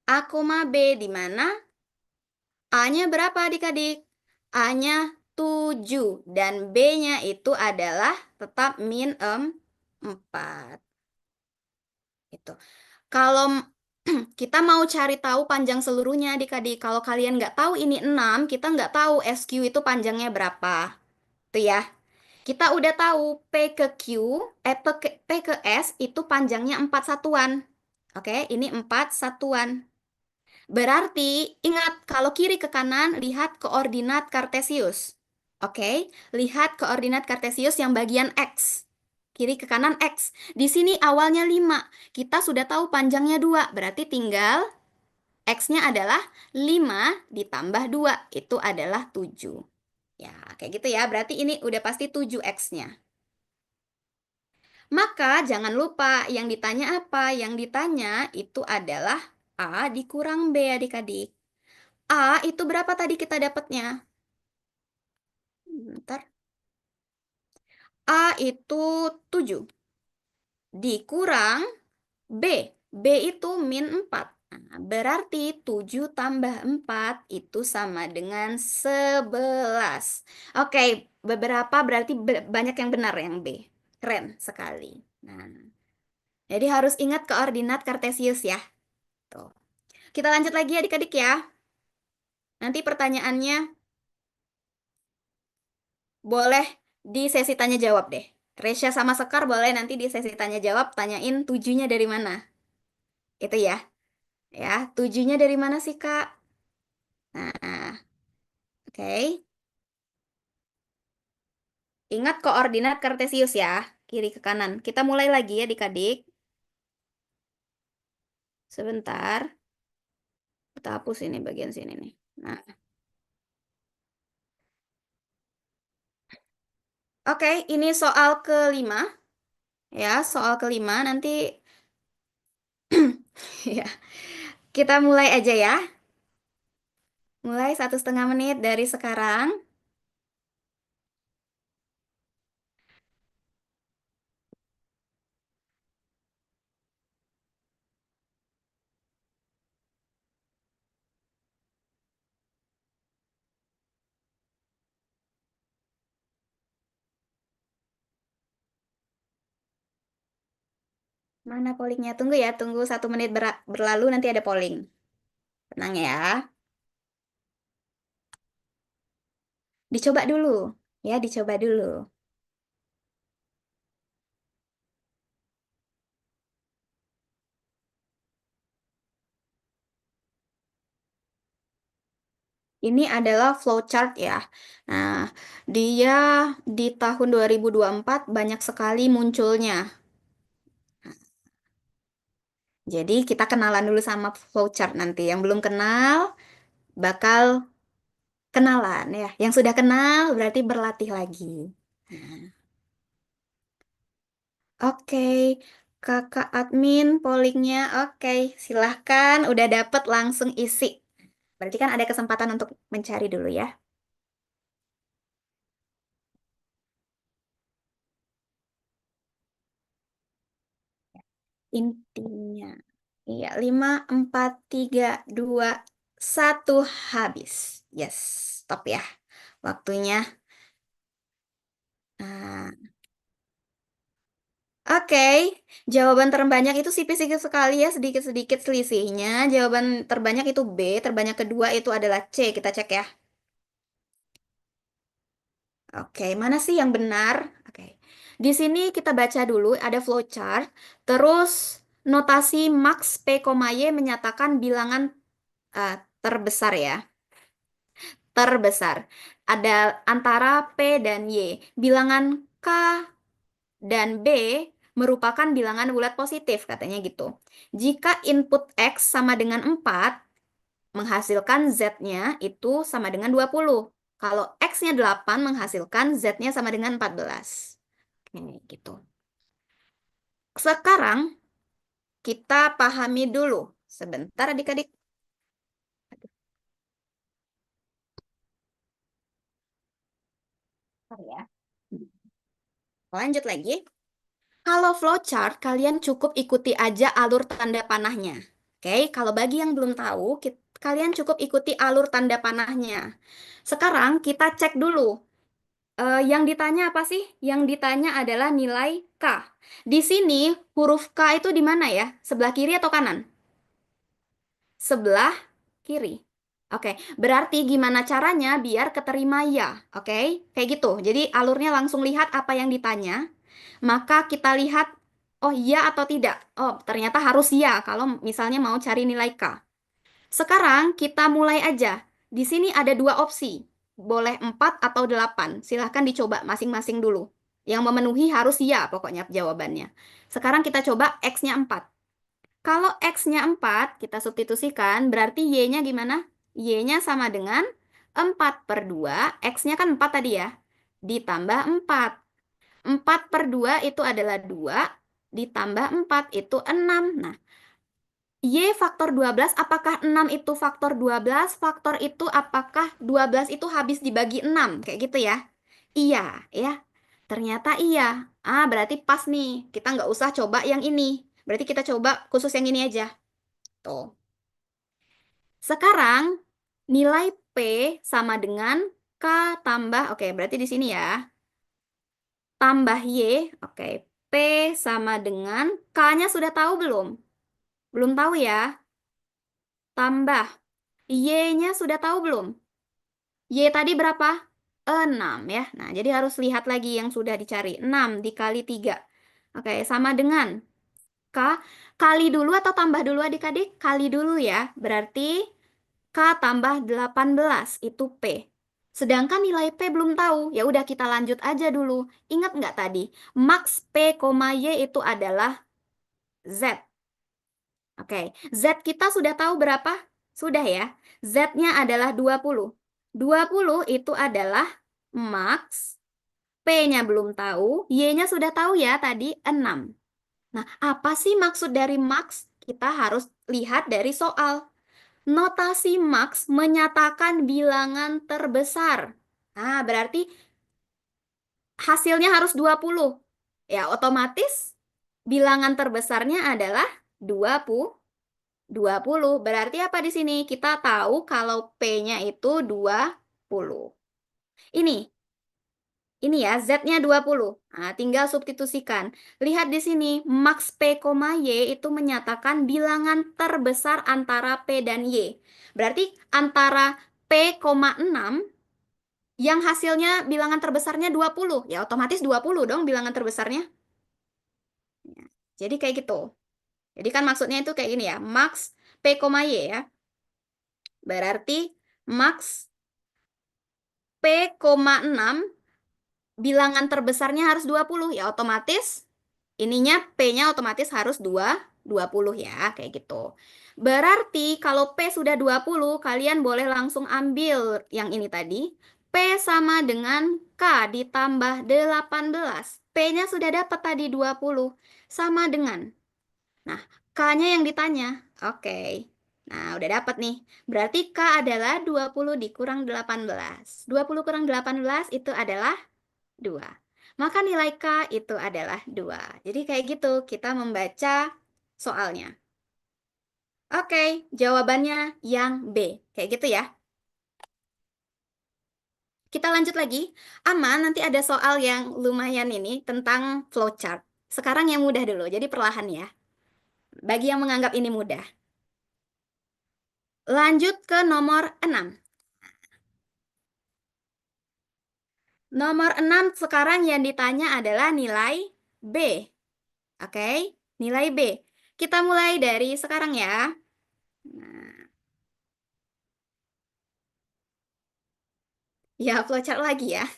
A, B, di mana A-nya berapa adik-adik? A-nya 7 dan B-nya itu adalah tetap min 4. Itu. Kalau kita mau cari tahu panjang seluruhnya adik-adik, kalau kalian nggak tahu ini 6, kita nggak tahu SQ itu panjangnya berapa. Tuh ya. Kita udah tahu P ke Q, P ke S itu panjangnya 4 satuan. Oke, ini 4 satuan. Berarti, ingat, kalau kiri ke kanan, lihat koordinat Kartesius. Oke, lihat koordinat Kartesius yang bagian X. Kiri ke kanan X. Di sini awalnya 5. Kita sudah tahu panjangnya 2. Berarti tinggal X-nya adalah 5 ditambah 2. Itu adalah 7. Ya, kayak gitu ya. Berarti ini udah pasti 7 X-nya. Maka jangan lupa yang ditanya apa? Yang ditanya itu adalah A dikurang B adik-adik. A itu berapa tadi kita dapatnya? Bentar. A itu 7. Dikurang B. B itu min 4. Nah, berarti 7 tambah 4 itu sama dengan 11. Oke, beberapa berarti banyak yang benar yang B. Keren sekali. Nah, jadi harus ingat koordinat Kartesius ya. Tuh. Kita lanjut lagi adik-adik ya. Nanti pertanyaannya boleh di sesi tanya jawab deh. Resya sama Sekar boleh nanti di sesi tanya jawab tanyain 7-nya dari mana. Itu ya. Ya, 7-nya dari mana sih, Kak? Nah, oke. Ingat koordinat Kartesius ya, kiri ke kanan. Kita mulai lagi ya adik-adik. Sebentar. Kita hapus ini bagian sini nih. Nah, oke, ini soal kelima. Ya, soal kelima nanti ya. Kita mulai aja ya. Mulai 1,5 menit dari sekarang. Mana pollingnya? Tunggu ya, tunggu 1 menit berlalu nanti ada polling. Tenang ya. Dicoba dulu. Ya, dicoba dulu. Ini adalah flowchart ya. Nah, dia di tahun 2024 banyak sekali munculnya. Jadi kita kenalan dulu sama flowchart nanti. Yang belum kenal bakal kenalan ya. Yang sudah kenal berarti berlatih lagi. Nah, oke, kakak admin pollingnya oke. Silahkan udah dapet langsung isi. Berarti kan ada kesempatan untuk mencari dulu ya. Intinya. Iya, 5, 4, 3, 2, 1 habis. Yes, stop ya. Waktunya. Nah, oke, jawaban terbanyak itu tipis-tipis sekali ya, sedikit-sedikit selisihnya. Jawaban terbanyak itu B, terbanyak kedua itu adalah C. Kita cek ya. Oke, mana sih yang benar? Oke. Di sini kita baca dulu ada flowchart. Terus notasi max P, Y menyatakan bilangan terbesar ya. Terbesar. Ada antara P dan Y. Bilangan K dan B merupakan bilangan bulat positif katanya gitu. Jika input X sama dengan 4, menghasilkan Z-nya itu sama dengan 20. Kalau X-nya 8, menghasilkan Z-nya sama dengan 14. Oke, gitu. Sekarang kita pahami dulu. Sebentar adik-adik. Bentar ya. Lanjut lagi. Kalau flowchart, kalian cukup ikuti aja alur tanda panahnya. Oke, kalau bagi yang belum tahu, kalian cukup ikuti alur tanda panahnya. Sekarang kita cek dulu. Yang ditanya apa sih? Yang ditanya adalah nilai K. Di sini huruf K itu di mana ya? Sebelah kiri atau kanan? Sebelah kiri. Oke, berarti gimana caranya biar keterima ya? Oke, kayak gitu. Jadi alurnya langsung lihat apa yang ditanya. Maka kita lihat, oh iya atau tidak. Oh, ternyata harus ya kalau misalnya mau cari nilai K. Sekarang kita mulai aja. Di sini ada dua opsi. Boleh 4 atau 8. Silahkan dicoba masing-masing dulu. Yang memenuhi harus ya pokoknya jawabannya. Sekarang kita coba X-nya 4. Kalau X-nya 4, kita substitusikan, berarti Y-nya gimana? Y-nya sama dengan 4/2, X-nya kan 4 tadi ya, ditambah 4. 4/2 itu adalah 2, ditambah 4 itu 6. Nah, Y faktor 12, apakah 6 itu faktor 12? Faktor itu apakah 12 itu habis dibagi 6? Kayak gitu ya. Iya, ya. Ternyata iya. Ah, berarti pas nih. Kita nggak usah coba yang ini. Berarti kita coba khusus yang ini aja. Tuh. Sekarang nilai P sama dengan K tambah, oke berarti di sini ya. Tambah Y, oke. P sama dengan K-nya sudah tahu belum? Belum tahu ya. Tambah Y-nya sudah tahu belum? Y tadi berapa? 6 ya. Nah, jadi harus lihat lagi yang sudah dicari. 6 dikali 3. Oke, sama dengan K. Kali dulu atau tambah dulu adik-adik? Kali dulu ya. Berarti K tambah 18 itu P. Sedangkan nilai P belum tahu. Ya udah kita lanjut aja dulu. Ingat nggak tadi? Max P, Y itu adalah Z. Oke, Z kita sudah tahu berapa? Sudah ya. Z-nya adalah 20. 20 itu adalah max. P-nya belum tahu. Y-nya sudah tahu ya tadi 6. Nah, apa sih maksud dari max? Kita harus lihat dari soal. Notasi max menyatakan bilangan terbesar. Nah, berarti hasilnya harus 20. Ya, otomatis bilangan terbesarnya adalah 20. 20. Berarti apa di sini? Kita tahu kalau P-nya itu 20. Ini. Ini ya, Z-nya 20. Nah, tinggal substitusikan. Lihat di sini, max P, Y itu menyatakan bilangan terbesar antara P dan Y. Berarti antara P, 6 yang hasilnya bilangan terbesarnya 20. Ya otomatis 20 dong bilangan terbesarnya. Ya, jadi kayak gitu. Jadi kan maksudnya itu kayak gini ya, max P, Y ya. Berarti max P,6 bilangan terbesarnya harus 20. Ya otomatis ininya P-nya otomatis harus 20 ya, kayak gitu. Berarti kalau P sudah 20, kalian boleh langsung ambil yang ini tadi. P sama dengan K ditambah 18. P-nya sudah dapat tadi 20. Sama dengan. Nah, K-nya yang ditanya. Oke. Nah, udah dapat nih. Berarti K adalah 20 dikurang 18. 20 kurang 18 itu adalah 2. Maka nilai K itu adalah 2. Jadi kayak gitu kita membaca soalnya. Oke, jawabannya yang B. Kayak gitu ya. Kita lanjut lagi. Aman, nanti ada soal yang lumayan ini tentang flowchart. Sekarang yang mudah dulu, jadi perlahan ya. Bagi yang menganggap ini mudah. Lanjut ke nomor 6. Nomor 6 sekarang yang ditanya adalah nilai B. Oke, nilai B. Kita mulai dari sekarang ya. Nah, ya flowchart lagi ya.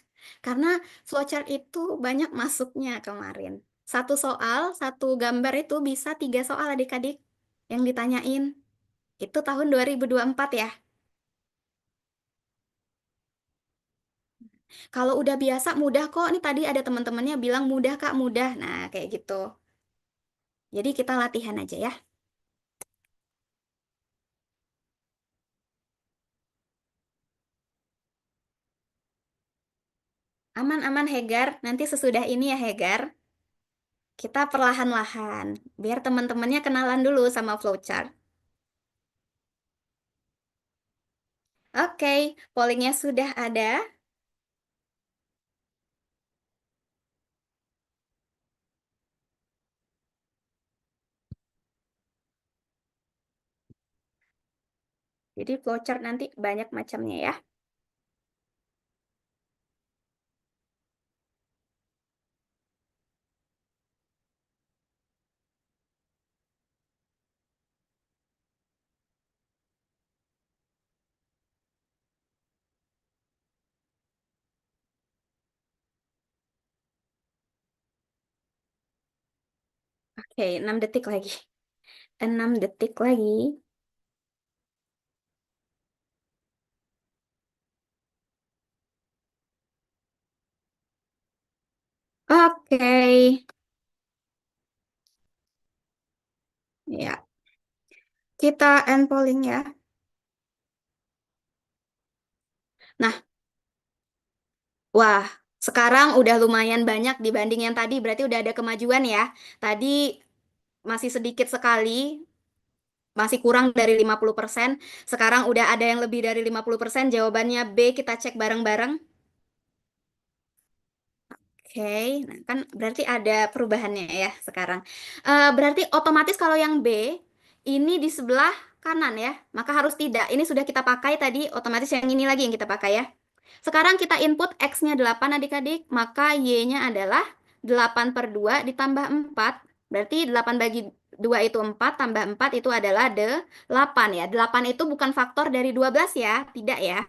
Karena flowchart itu banyak masuknya kemarin. Satu soal, satu gambar itu bisa 3 soal adik-adik yang ditanyain. Itu tahun 2024 ya. Kalau udah biasa mudah kok. Nih tadi ada teman-temannya bilang mudah Kak, mudah. Nah, kayak gitu. Jadi kita latihan aja ya. Aman-aman Hegar. Nanti sesudah ini ya Hegar. Kita perlahan-lahan. Biar teman-temannya kenalan dulu sama flowchart. Oke, pollingnya sudah ada. Jadi flowchart nanti banyak macamnya ya. Oke, 6 detik lagi. 6 detik lagi. Oke. Ya, kita end polling ya. Nah, wah, sekarang udah lumayan banyak dibanding yang tadi. Berarti udah ada kemajuan ya. Tadi masih sedikit sekali, masih kurang dari 50%. Sekarang udah ada yang lebih dari 50%. Jawabannya B, kita cek bareng-bareng. Oke, nah kan berarti ada perubahannya ya sekarang. Berarti otomatis kalau yang B ini di sebelah kanan ya, maka harus tidak. Ini sudah kita pakai tadi, otomatis yang ini lagi yang kita pakai ya. Sekarang kita input X-nya 8 adik-adik, maka Y-nya adalah 8 per 2 ditambah 4. Berarti 8 bagi 2 itu 4, tambah 4 itu adalah 8 ya. 8 itu bukan faktor dari 12 ya, tidak ya.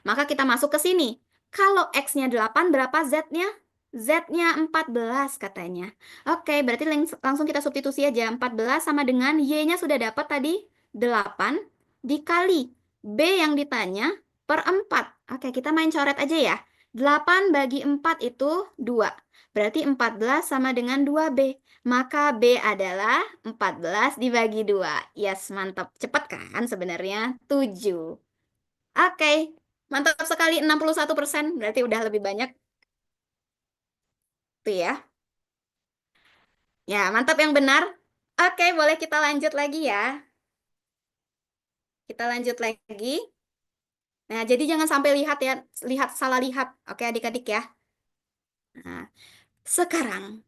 Maka kita masuk ke sini. Kalau X-nya 8, berapa Z-nya? Z-nya 14 katanya. Oke, berarti langsung kita substitusi aja. 14 sama dengan Y-nya sudah dapat tadi 8 dikali B yang ditanya per 4. Oke, kita main coret aja ya. 8 bagi 4 itu 2. Berarti 14 sama dengan 2B. Maka B adalah 14 dibagi 2. Yes, mantap. Cepat kan sebenarnya? 7. Oke, mantap sekali 61%. Berarti udah lebih banyak tuh ya. Ya, mantap yang benar. Oke, boleh kita lanjut lagi ya. Kita lanjut lagi. Nah, jadi jangan sampai lihat ya, lihat salah lihat. Oke, adik-adik ya. Nah, sekarang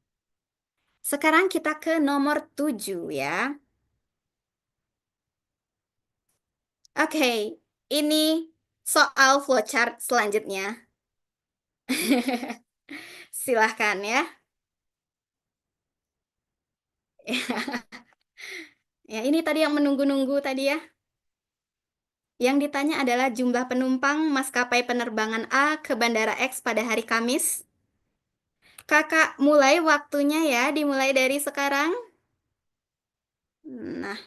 sekarang kita ke nomor 7 ya. Oke, ini soal flowchart selanjutnya. Silahkan ya. Ya, ini tadi yang menunggu-nunggu tadi ya. Yang ditanya adalah jumlah penumpang maskapai penerbangan A ke Bandara X pada hari Kamis. Kakak mulai waktunya ya, dimulai dari sekarang. Nah,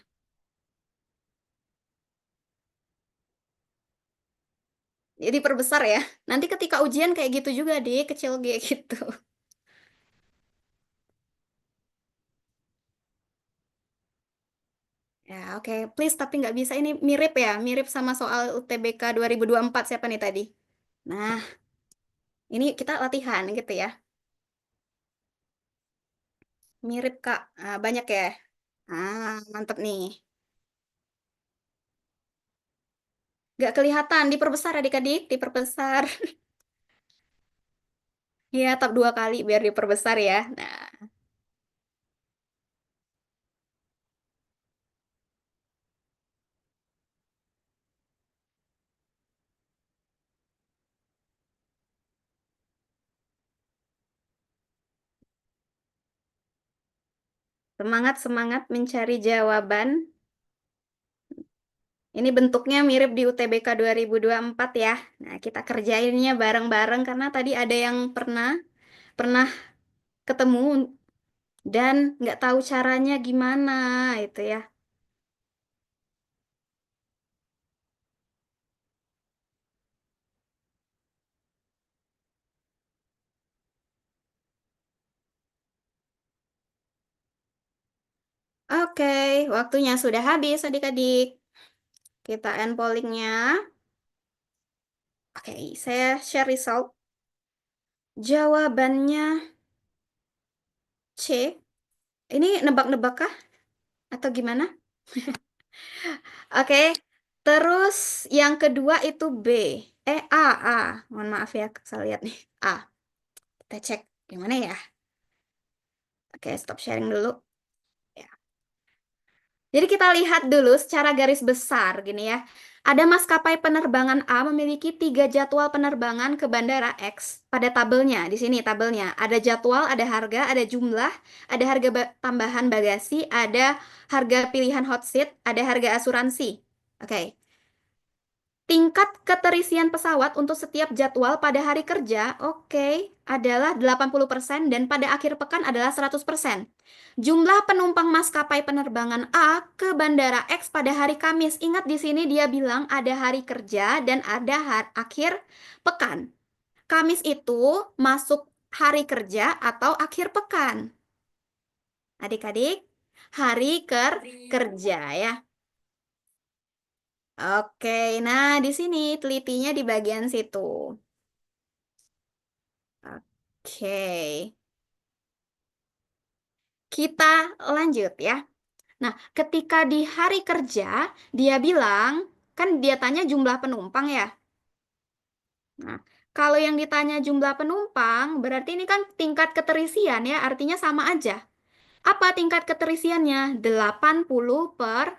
jadi perbesar ya. Nanti ketika ujian kayak gitu juga deh, kecil G gitu. Ya, oke. Please, tapi nggak bisa. Ini mirip ya, mirip sama soal UTBK 2024 siapa nih tadi? Nah, ini kita latihan gitu ya. Mirip, Kak. Banyak ya. Mantep nih. Nggak kelihatan, diperbesar adik-adik, diperbesar. Iya, tab 2 kali biar diperbesar ya. Nah, semangat-semangat mencari jawaban. Ini bentuknya mirip di UTBK 2024 ya. Nah, kita kerjainnya bareng-bareng karena tadi ada yang pernah pernah ketemu dan nggak tahu caranya gimana itu ya. Oke, waktunya sudah habis adik-adik. Kita end pollingnya. Oke, saya share result. Jawabannya C. Ini nebak-nebak kah? Atau gimana? Oke, terus yang kedua itu B. A. Mohon maaf ya, saya lihat nih. A. Kita cek gimana ya. Oke, stop sharing dulu. Ya. Jadi kita lihat dulu secara garis besar gini ya. Ada maskapai penerbangan A memiliki 3 jadwal penerbangan ke bandara X pada tabelnya. Di sini tabelnya. Ada jadwal, ada harga, ada jumlah, ada harga tambahan bagasi, ada harga pilihan hot seat, ada harga asuransi. Oke. Tingkat keterisian pesawat untuk setiap jadwal pada hari kerja, adalah 80% dan pada akhir pekan adalah 100%. Jumlah penumpang maskapai penerbangan A ke Bandara X pada hari Kamis. Ingat di sini dia bilang ada hari kerja dan ada akhir pekan. Kamis itu masuk hari kerja atau akhir pekan. Adik-adik, hari kerja ya. Oke, nah di sini telitinya di bagian situ. Oke, kita lanjut ya. Nah, ketika di hari kerja, dia bilang, kan dia tanya jumlah penumpang ya. Nah, kalau yang ditanya jumlah penumpang, berarti ini kan tingkat keterisian ya, artinya sama aja. Apa tingkat keterisiannya? 80%.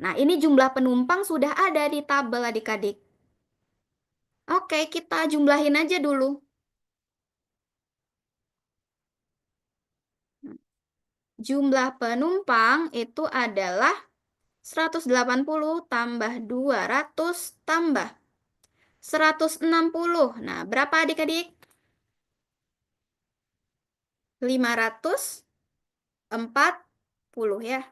Nah, ini jumlah penumpang sudah ada di tabel adik-adik. Oke, kita jumlahin aja dulu. Jumlah penumpang itu adalah 180 tambah 200 tambah 160. Nah, berapa adik-adik? 540 ya.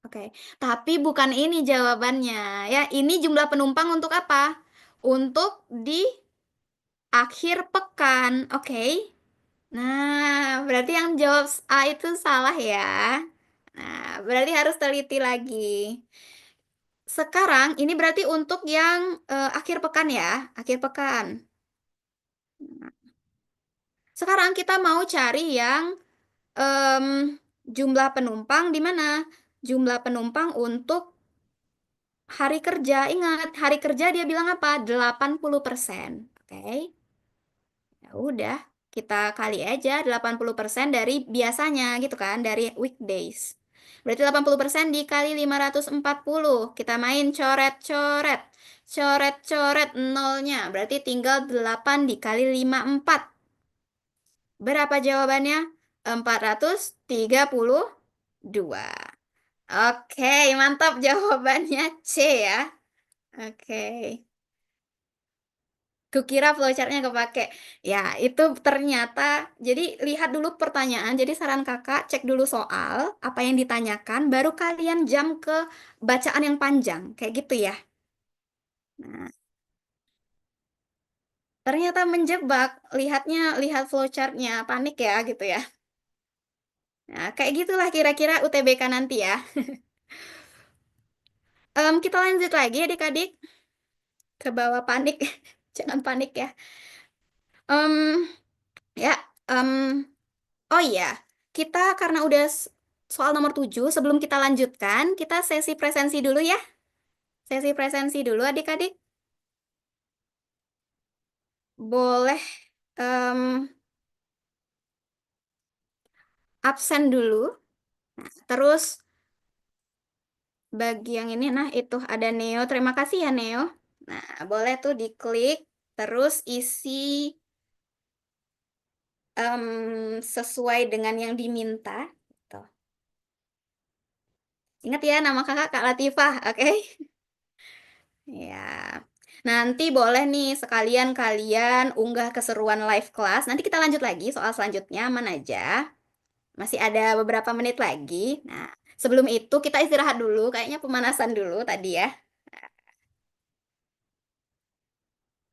Oke, tapi bukan ini jawabannya ya. Ini jumlah penumpang untuk apa? Untuk di akhir pekan. Oke. Nah, berarti yang jawab A itu salah ya. Nah, berarti harus teliti lagi. Sekarang ini berarti untuk yang akhir pekan ya, akhir pekan. Sekarang kita mau cari yang jumlah penumpang di mana? Jumlah penumpang untuk hari kerja. Ingat, hari kerja dia bilang apa? 80%. Oke. Ya udah, kita kali aja 80% dari biasanya gitu kan, dari weekdays. Berarti 80% dikali 540. Kita main coret-coret. Coret-coret nolnya. Berarti tinggal 8 dikali 54. Berapa jawabannya? 432. Oke, mantap jawabannya C ya. Oke. Kukira flowchartnya kepake. Ya, itu ternyata. Jadi lihat dulu pertanyaan. Jadi saran kakak cek dulu soal apa yang ditanyakan. Baru kalian jam ke bacaan yang panjang. Kayak gitu ya. Nah, ternyata menjebak. Lihat flowchartnya. Panik ya gitu ya. Nah, kayak gitulah kira-kira UTBK nanti ya. Kita lanjut lagi adik-adik. Ke bawah panik. Jangan panik ya. Em, ya, oh iya, kita karena udah soal nomor 7, sebelum kita lanjutkan, kita sesi presensi dulu ya. Sesi presensi dulu adik-adik. Boleh absen dulu. Nah, terus bagi yang ini, nah itu ada Neo. Terima kasih ya Neo. Nah, boleh tuh diklik, terus isi sesuai dengan yang diminta. Tuh. Ingat ya nama kakak Kak Latifah, oke? Ya, nanti boleh nih sekalian kalian unggah keseruan live class. Nanti kita lanjut lagi soal selanjutnya, aman aja. Masih ada beberapa menit lagi. Nah, sebelum itu kita istirahat dulu, kayaknya pemanasan dulu tadi ya.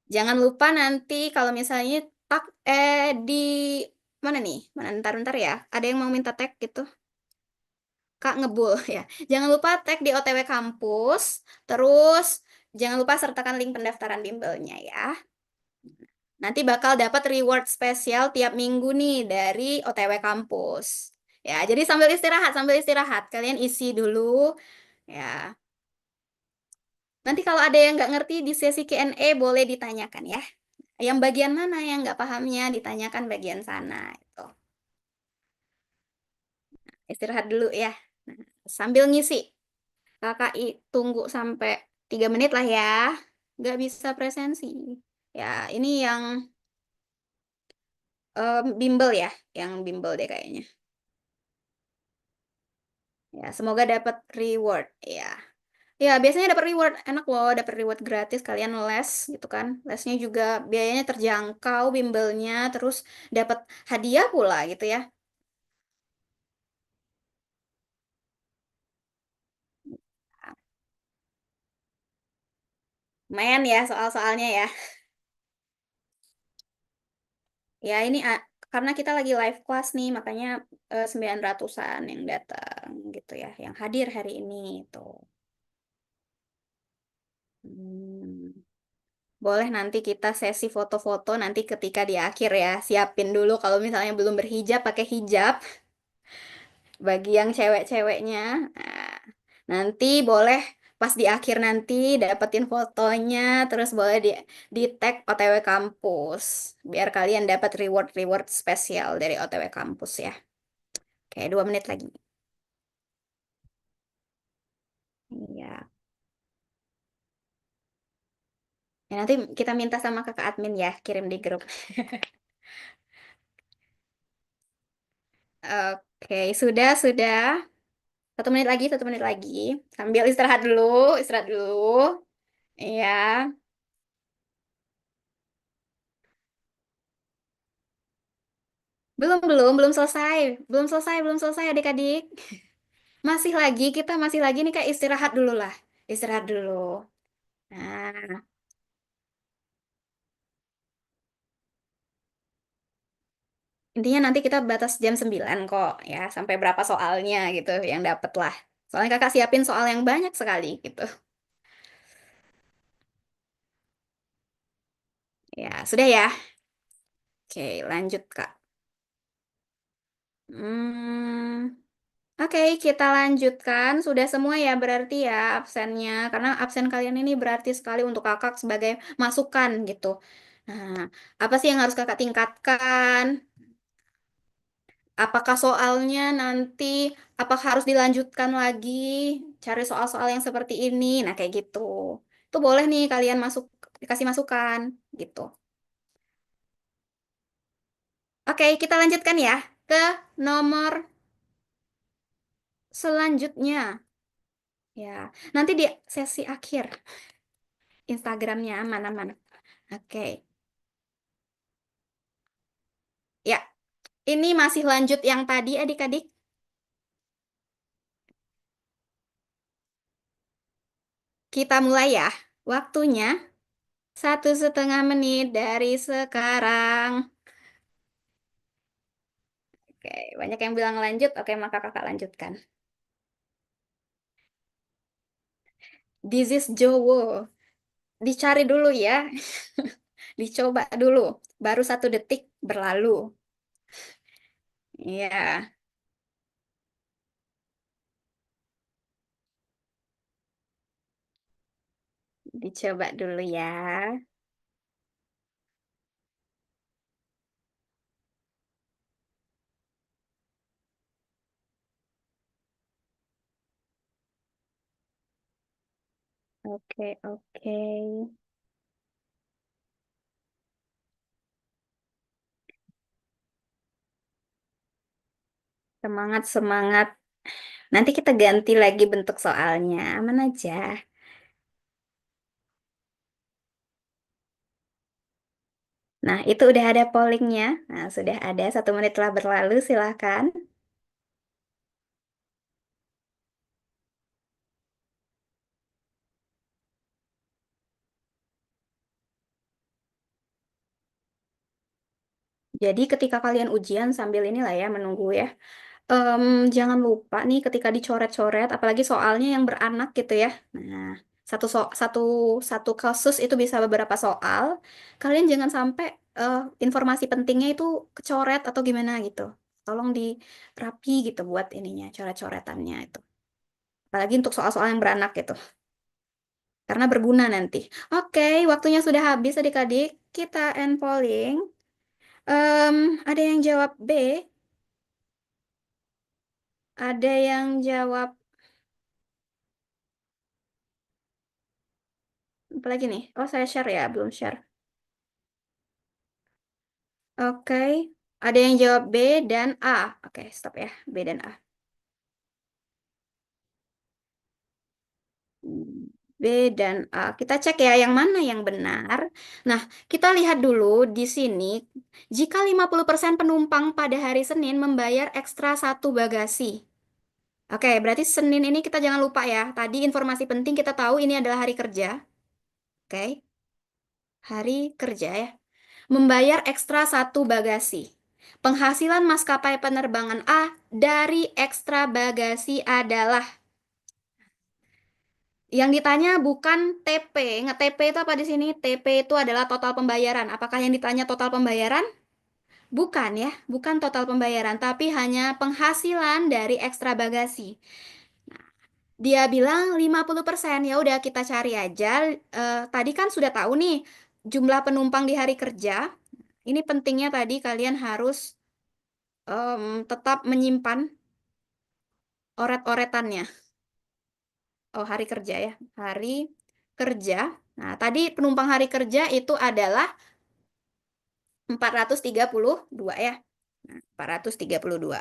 Jangan lupa nanti kalau misalnya di mana nih? Mana ntar ya? Ada yang mau minta tag gitu? Kak ngebul ya. Jangan lupa tag di OTW kampus, terus jangan lupa sertakan link pendaftaran bimbelnya ya. Nanti bakal dapat reward spesial tiap minggu nih dari OTW kampus. Ya, jadi sambil istirahat, kalian isi dulu ya. Nanti kalau ada yang nggak ngerti di sesi Q&A boleh ditanyakan ya. Yang bagian mana yang nggak pahamnya ditanyakan bagian sana itu. Istirahat dulu ya. Nah, sambil ngisi, kakak tunggu sampai 3 menit lah ya. Nggak bisa presensi. Ya, ini yang bimbel ya, yang bimbel deh kayaknya. Ya, semoga dapat reward ya. Ya, biasanya dapat reward, enak loh, dapat reward gratis kalian les gitu kan. Lesnya juga biayanya terjangkau, bimbelnya, terus dapat hadiah pula gitu ya. Lumayan ya soal-soalnya ya. Ya, ini karena kita lagi live kelas nih, makanya 900-an yang datang gitu ya, yang hadir hari ini itu. Hmm. Boleh nanti kita sesi foto-foto nanti ketika di akhir ya. Siapin dulu kalau misalnya belum berhijab, pakai hijab. Bagi yang cewek-ceweknya. Nah, nanti boleh pas di akhir nanti dapetin fotonya, terus boleh di tag OTW kampus. Biar kalian dapat reward-reward spesial dari OTW kampus ya. Oke, 2 menit lagi. Iya. Ya, nanti kita minta sama kakak admin ya, kirim di grup. Oke, sudah. 1 menit lagi, 1 menit lagi. Sambil istirahat dulu, istirahat dulu. Iya. Belum selesai. Belum selesai adik-adik. Kita masih lagi nih kayak istirahat dulu lah. Istirahat dulu. Nah, intinya nanti kita batas jam 9 kok ya, sampai berapa soalnya gitu yang dapet lah. Soalnya kakak siapin soal yang banyak sekali gitu. Ya, sudah ya. Oke, lanjut Kak. Hmm, oke, kita lanjutkan. Sudah semua ya berarti ya absennya. Karena absen kalian ini berarti sekali untuk kakak sebagai masukan gitu. Nah, apa sih yang harus kakak tingkatkan? Apakah soalnya nanti, apakah harus dilanjutkan lagi? Cari soal-soal yang seperti ini. Nah, kayak gitu. Itu boleh nih kalian dikasih masukan gitu. Oke, kita lanjutkan ya ke nomor selanjutnya. Ya, nanti di sesi akhir. Instagramnya aman-aman. Oke, ya. Ini masih lanjut yang tadi adik-adik. Kita mulai ya. Waktunya 1,5 menit dari sekarang. Oke, banyak yang bilang lanjut. Oke, maka kakak lanjutkan. This is Jowo. Dicari dulu ya. Dicoba dulu. Baru 1 detik berlalu. Iya, dicoba dulu ya. Oke, oke. Semangat, semangat. Nanti kita ganti lagi bentuk soalnya. Aman aja. Nah, itu udah ada pollingnya. Nah, sudah ada 1 menit telah berlalu. Silahkan. Jadi ketika kalian ujian sambil inilah ya menunggu ya. Em, jangan lupa nih ketika dicoret-coret, apalagi soalnya yang beranak gitu ya. Nah, satu satu kasus itu bisa beberapa soal. Kalian jangan sampai informasi pentingnya itu kecoret atau gimana gitu. Tolong dirapi gitu buat ininya, coret-coretannya itu. Apalagi untuk soal-soal yang beranak gitu. Karena berguna nanti. Oke, waktunya sudah habis adik-adik. Kita end polling. Em, ada yang jawab B, ada yang jawab apa lagi nih? Oh, saya share ya, belum share. Oke, ada yang jawab B dan A. Oke, stop ya, B dan A. B dan A. Kita cek ya yang mana yang benar. Nah, kita lihat dulu di sini. Jika 50% penumpang pada hari Senin membayar ekstra satu bagasi. Oke, berarti Senin ini kita jangan lupa ya. Tadi informasi penting kita tahu ini adalah hari kerja. Oke, hari kerja ya. Membayar ekstra satu bagasi. Penghasilan maskapai penerbangan A dari ekstra bagasi adalah yang ditanya bukan TP. Nge TP itu apa di sini? TP itu adalah total pembayaran. Apakah yang ditanya total pembayaran? Bukan ya, bukan total pembayaran, tapi hanya penghasilan dari ekstra bagasi. Dia bilang 50%. Ya udah kita cari aja. Tadi kan sudah tahu nih jumlah penumpang di hari kerja. Ini pentingnya tadi kalian harus tetap menyimpan oret-oretannya. Oh, hari kerja ya. Hari kerja. Nah, tadi penumpang hari kerja itu adalah 432 ya. Nah, 432.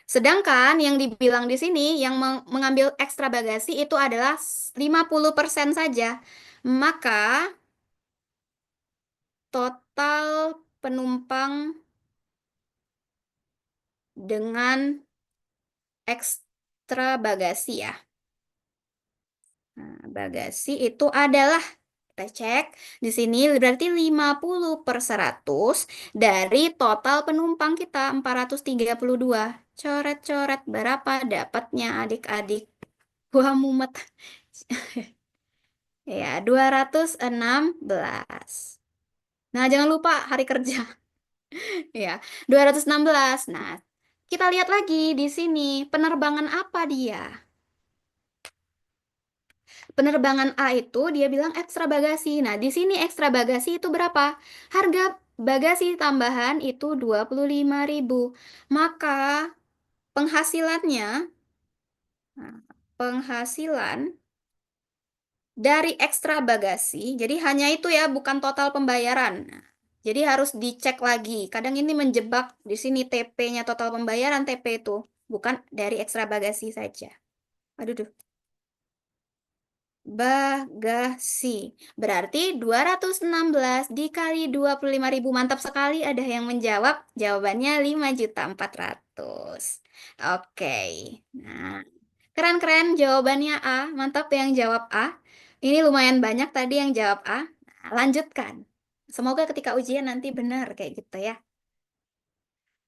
Sedangkan yang dibilang di sini yang mengambil ekstra bagasi itu adalah 50% saja. Maka total penumpang dengan ekstra bagasi ya. Nah, bagasi itu adalah kita cek di sini berarti 50% dari total penumpang kita 432. Coret-coret berapa dapatnya adik-adik? Wah, mumet. Ya, 216. Nah, jangan lupa hari kerja. Ya, 216. Nah, kita lihat lagi di sini penerbangan apa dia? Penerbangan A itu dia bilang ekstra bagasi. Nah, di sini ekstra bagasi itu berapa? Harga bagasi tambahan itu 25.000. Maka penghasilannya, nah, penghasilan dari ekstra bagasi, jadi hanya itu ya, bukan total pembayaran. Nah, jadi harus dicek lagi. Kadang ini menjebak di sini TP-nya total pembayaran TP itu, bukan dari ekstra bagasi saja. Aduh, duh. Bagasi. Berarti 216 dikali 25.000. Mantap sekali ada yang menjawab. Jawabannya 5.400.000. Oke. Nah, keren-keren jawabannya A. Mantap yang jawab A. Ini lumayan banyak tadi yang jawab A. Nah, lanjutkan. Semoga ketika ujian nanti benar kayak gitu ya.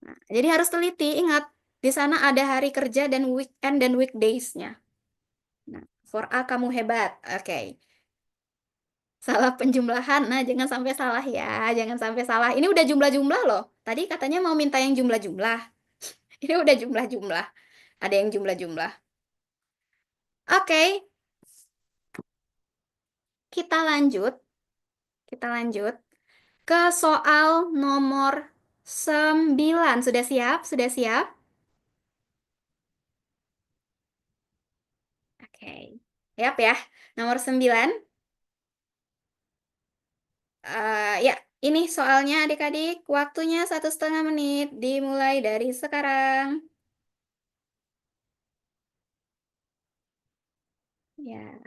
Nah, jadi harus teliti. Ingat, di sana ada hari kerja dan weekend dan weekdays-nya. Nah, for A kamu hebat. Oke. Salah penjumlahan. Nah, jangan sampai salah ya. Jangan sampai salah. Ini udah jumlah-jumlah loh. Tadi katanya mau minta yang jumlah-jumlah. Ini udah jumlah-jumlah. Ada yang jumlah-jumlah. Oke, kita lanjut. Kita lanjut ke soal nomor 9. Sudah siap? Sudah siap? Oke. Siap ya. Nomor 9. Ya, ini soalnya adik-adik. Waktunya 1,5 menit. Dimulai dari sekarang. Ya.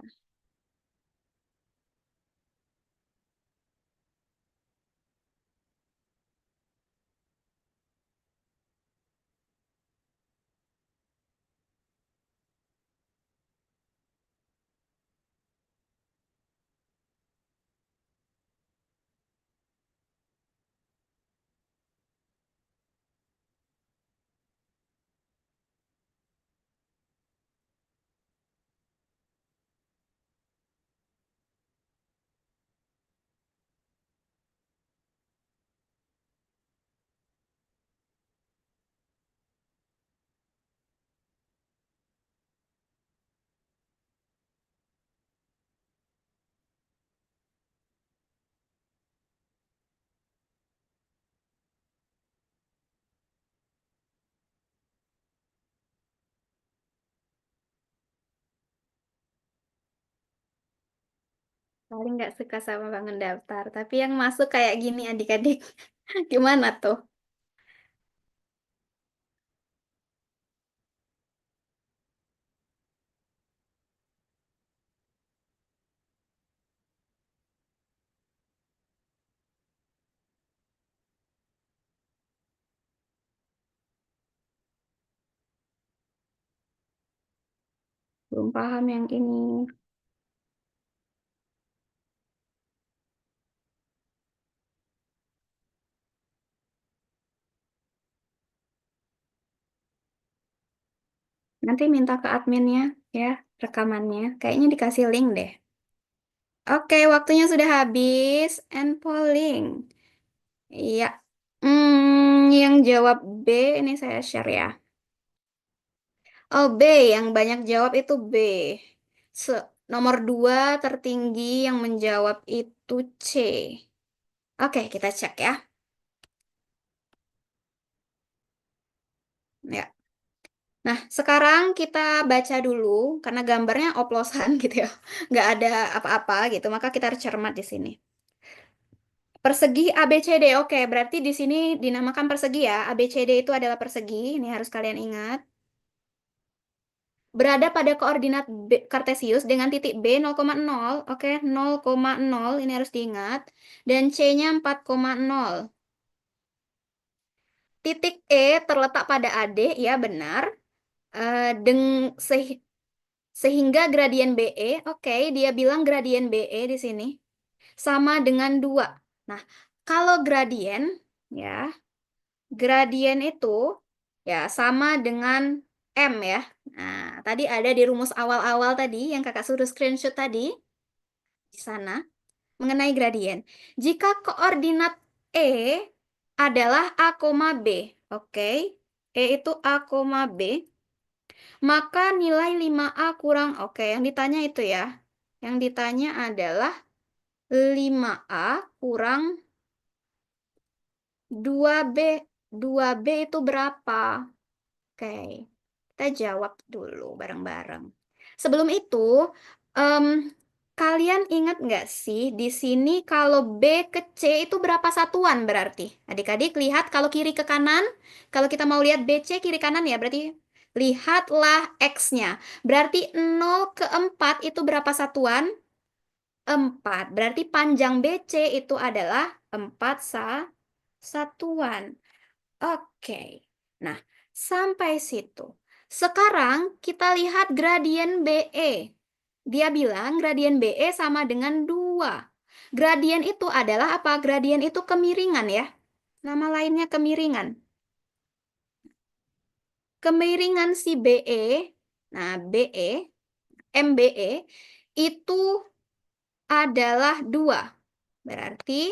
Paling nggak suka sama bangun daftar. Tapi yang masuk kayak gini adik-adik. Gimana tuh? Belum paham yang ini. Nanti minta ke adminnya ya rekamannya. Kayaknya dikasih link deh. Oke, waktunya sudah habis. And polling. Iya. Yang jawab B ini saya share ya. Oh, B. Yang banyak jawab itu B. Nomor 2 tertinggi yang menjawab itu C. Oke, kita cek ya. Ya. Nah, sekarang kita baca dulu karena gambarnya oplosan gitu ya. Nggak ada apa-apa gitu, maka kita harus cermat di sini. Persegi ABCD. Oke, berarti di sini dinamakan persegi ya. ABCD itu adalah persegi. Ini harus kalian ingat. Berada pada koordinat Kartesius dengan titik B 0,0. Oke, 0,0 ini harus diingat. Dan C-nya 4,0. Titik E terletak pada AD, ya benar. Sehingga gradien BE, oke, dia bilang gradien BE di sini sama dengan 2. Nah, kalau ya, gradien itu ya sama dengan M ya. Nah, tadi ada di rumus awal-awal tadi yang kakak suruh screenshot tadi di sana mengenai gradien. Jika koordinat E adalah A, B, oke, E itu A, B, maka nilai 5A kurang, oke, yang ditanya itu ya. Yang ditanya adalah 5A kurang 2B. 2B itu berapa? Oke, kita jawab dulu bareng-bareng. Sebelum itu, em, kalian ingat nggak sih di sini kalau B ke C itu berapa satuan berarti? Adik-adik lihat kalau kiri ke kanan, kalau kita mau lihat BC kiri kanan ya berarti lihatlah X-nya. Berarti 0 ke 4 itu berapa satuan? 4. Berarti panjang BC itu adalah 4 satuan. Oke. Nah, sampai situ. Sekarang kita lihat gradien BE. Dia bilang gradien BE sama dengan 2. Gradien itu adalah apa? Gradien itu kemiringan ya. Nama lainnya kemiringan. Kemiringan si BE, nah BE, MBE, itu adalah 2. Berarti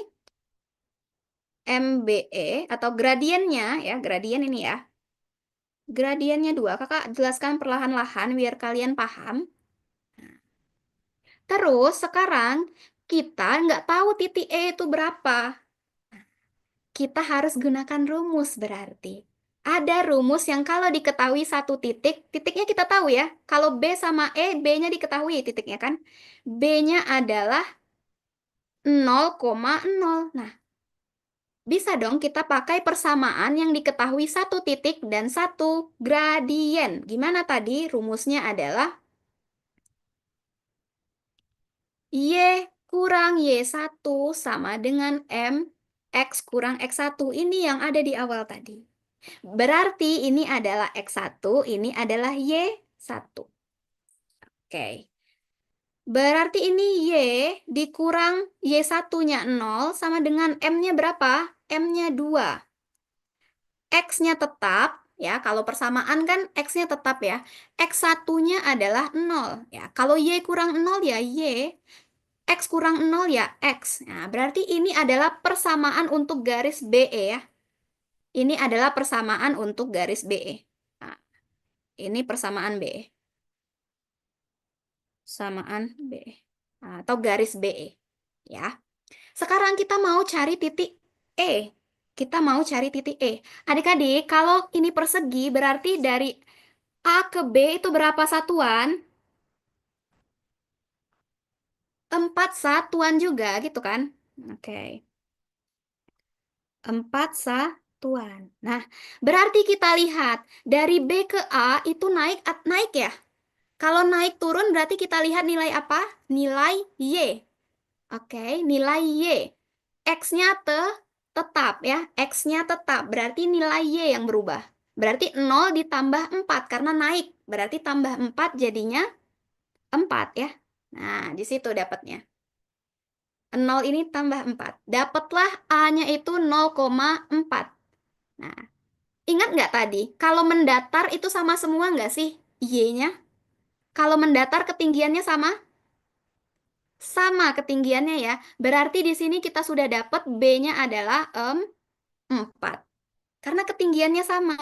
MBE atau gradiennya ya, gradien ini ya. Gradiennya 2. Kakak jelaskan perlahan-lahan biar kalian paham. Terus sekarang kita nggak tahu titik E itu berapa. Kita harus gunakan rumus berarti. Ada rumus yang kalau diketahui satu titik, titiknya kita tahu ya. Kalau B sama E, B-nya diketahui titiknya kan. B-nya adalah 0,0. Nah, bisa dong kita pakai persamaan yang diketahui satu titik dan satu gradien. Gimana tadi? Rumusnya adalah Y kurang Y1 sama dengan M X kurang X1. Ini yang ada di awal tadi. Berarti ini adalah X1, ini adalah Y1. Oke. Berarti ini Y dikurang Y1-nya 0 sama dengan M-nya berapa? M-nya 2. X-nya tetap, ya kalau persamaan kan X-nya tetap ya. X1-nya adalah 0. Ya, kalau Y kurang 0 ya Y. X kurang 0 ya X. Nah, berarti ini adalah persamaan untuk garis BE ya. Ini adalah persamaan untuk garis BE. Nah, ini persamaan BE. Samaan BE. Nah, atau garis BE. Ya. Sekarang kita mau cari titik E. Kita mau cari titik E. Adik-adik, kalau ini persegi berarti dari A ke B itu berapa satuan? 4 satuan juga gitu kan? Oke. 4 satuan. Nah, berarti kita lihat dari B ke A itu naik ya. Kalau naik turun berarti kita lihat nilai apa? Nilai Y. Oke, nilai Y. X-nya tetap ya. X-nya tetap. Berarti nilai Y yang berubah. Berarti 0 ditambah 4 karena naik. Berarti tambah 4 jadinya 4 ya. Nah, di situ dapatnya. 0 ini tambah 4. Dapatlah A-nya itu 0,4. Nah, ingat nggak tadi? Kalau mendatar itu sama semua nggak sih? Y-nya? Kalau mendatar ketinggiannya sama? Sama ketinggiannya ya. Berarti di sini kita sudah dapat B-nya adalah 4. Karena ketinggiannya sama.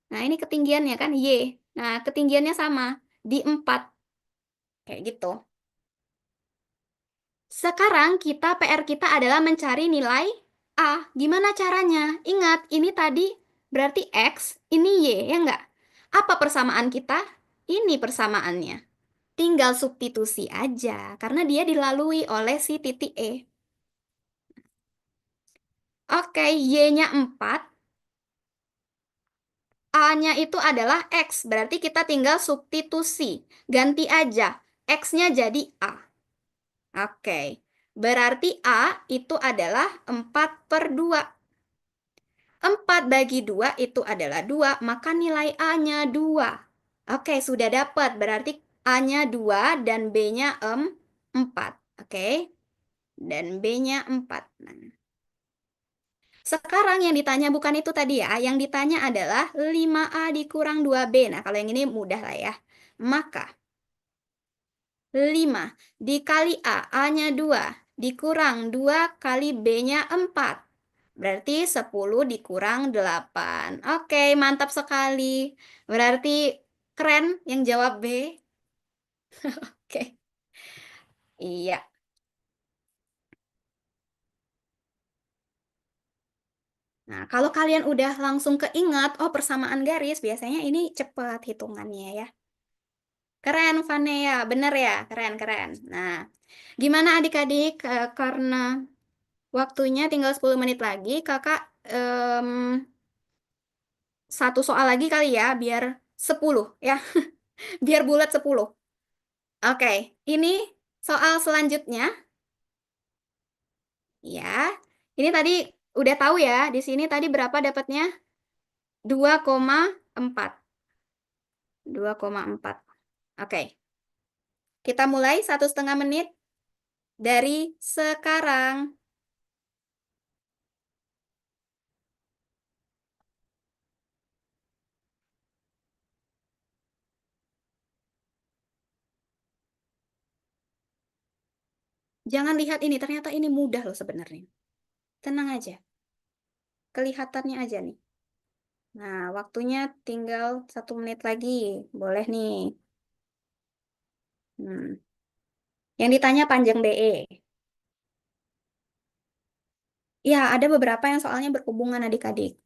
Nah, ini ketinggiannya kan Y. Nah, ketinggiannya sama di 4. Kayak gitu. Sekarang PR kita adalah mencari nilai A. Gimana caranya? Ingat, ini tadi berarti X, ini Y, ya enggak? Apa persamaan kita? Ini persamaannya. Tinggal substitusi aja, karena dia dilalui oleh si titik E. Oke, Y-nya 4, A-nya itu adalah X, berarti kita tinggal substitusi. Ganti aja, X-nya jadi A. Oke, berarti A itu adalah 4/2. 4 bagi 2 itu adalah 2, maka nilai A-nya 2. Oke, sudah dapat. Berarti A-nya 2 dan B-nya 4. Oke, dan B-nya 4. Nah, sekarang yang ditanya bukan itu tadi ya. Yang ditanya adalah 5A dikurang 2B. Nah, kalau yang ini mudah lah ya. Maka 5 dikali A, A-nya 2, dikurang 2 kali B-nya 4. Berarti 10 dikurang 8. Oke, mantap sekali. Berarti keren yang jawab B. Oke. Iya. Nah, kalau kalian udah langsung keingat, oh persamaan garis, biasanya ini cepat hitungannya ya. Keren, Vanea. Bener ya? Keren-keren. Nah, gimana adik-adik? Karena waktunya tinggal 10 menit lagi, kakak satu soal lagi kali ya, biar 10 ya. Biar bulat 10. Oke, ini soal selanjutnya. Ya, ini tadi udah tahu ya, di sini tadi berapa dapatnya? 2,4. 2,4. Oke, kita mulai 1,5 menit dari sekarang. Jangan lihat ini, ternyata ini mudah loh sebenarnya. Tenang aja, kelihatannya aja nih. Nah, waktunya tinggal 1 menit lagi. Boleh nih. Yang ditanya panjang BE. Ya, ada beberapa yang soalnya berhubungan adik-adik.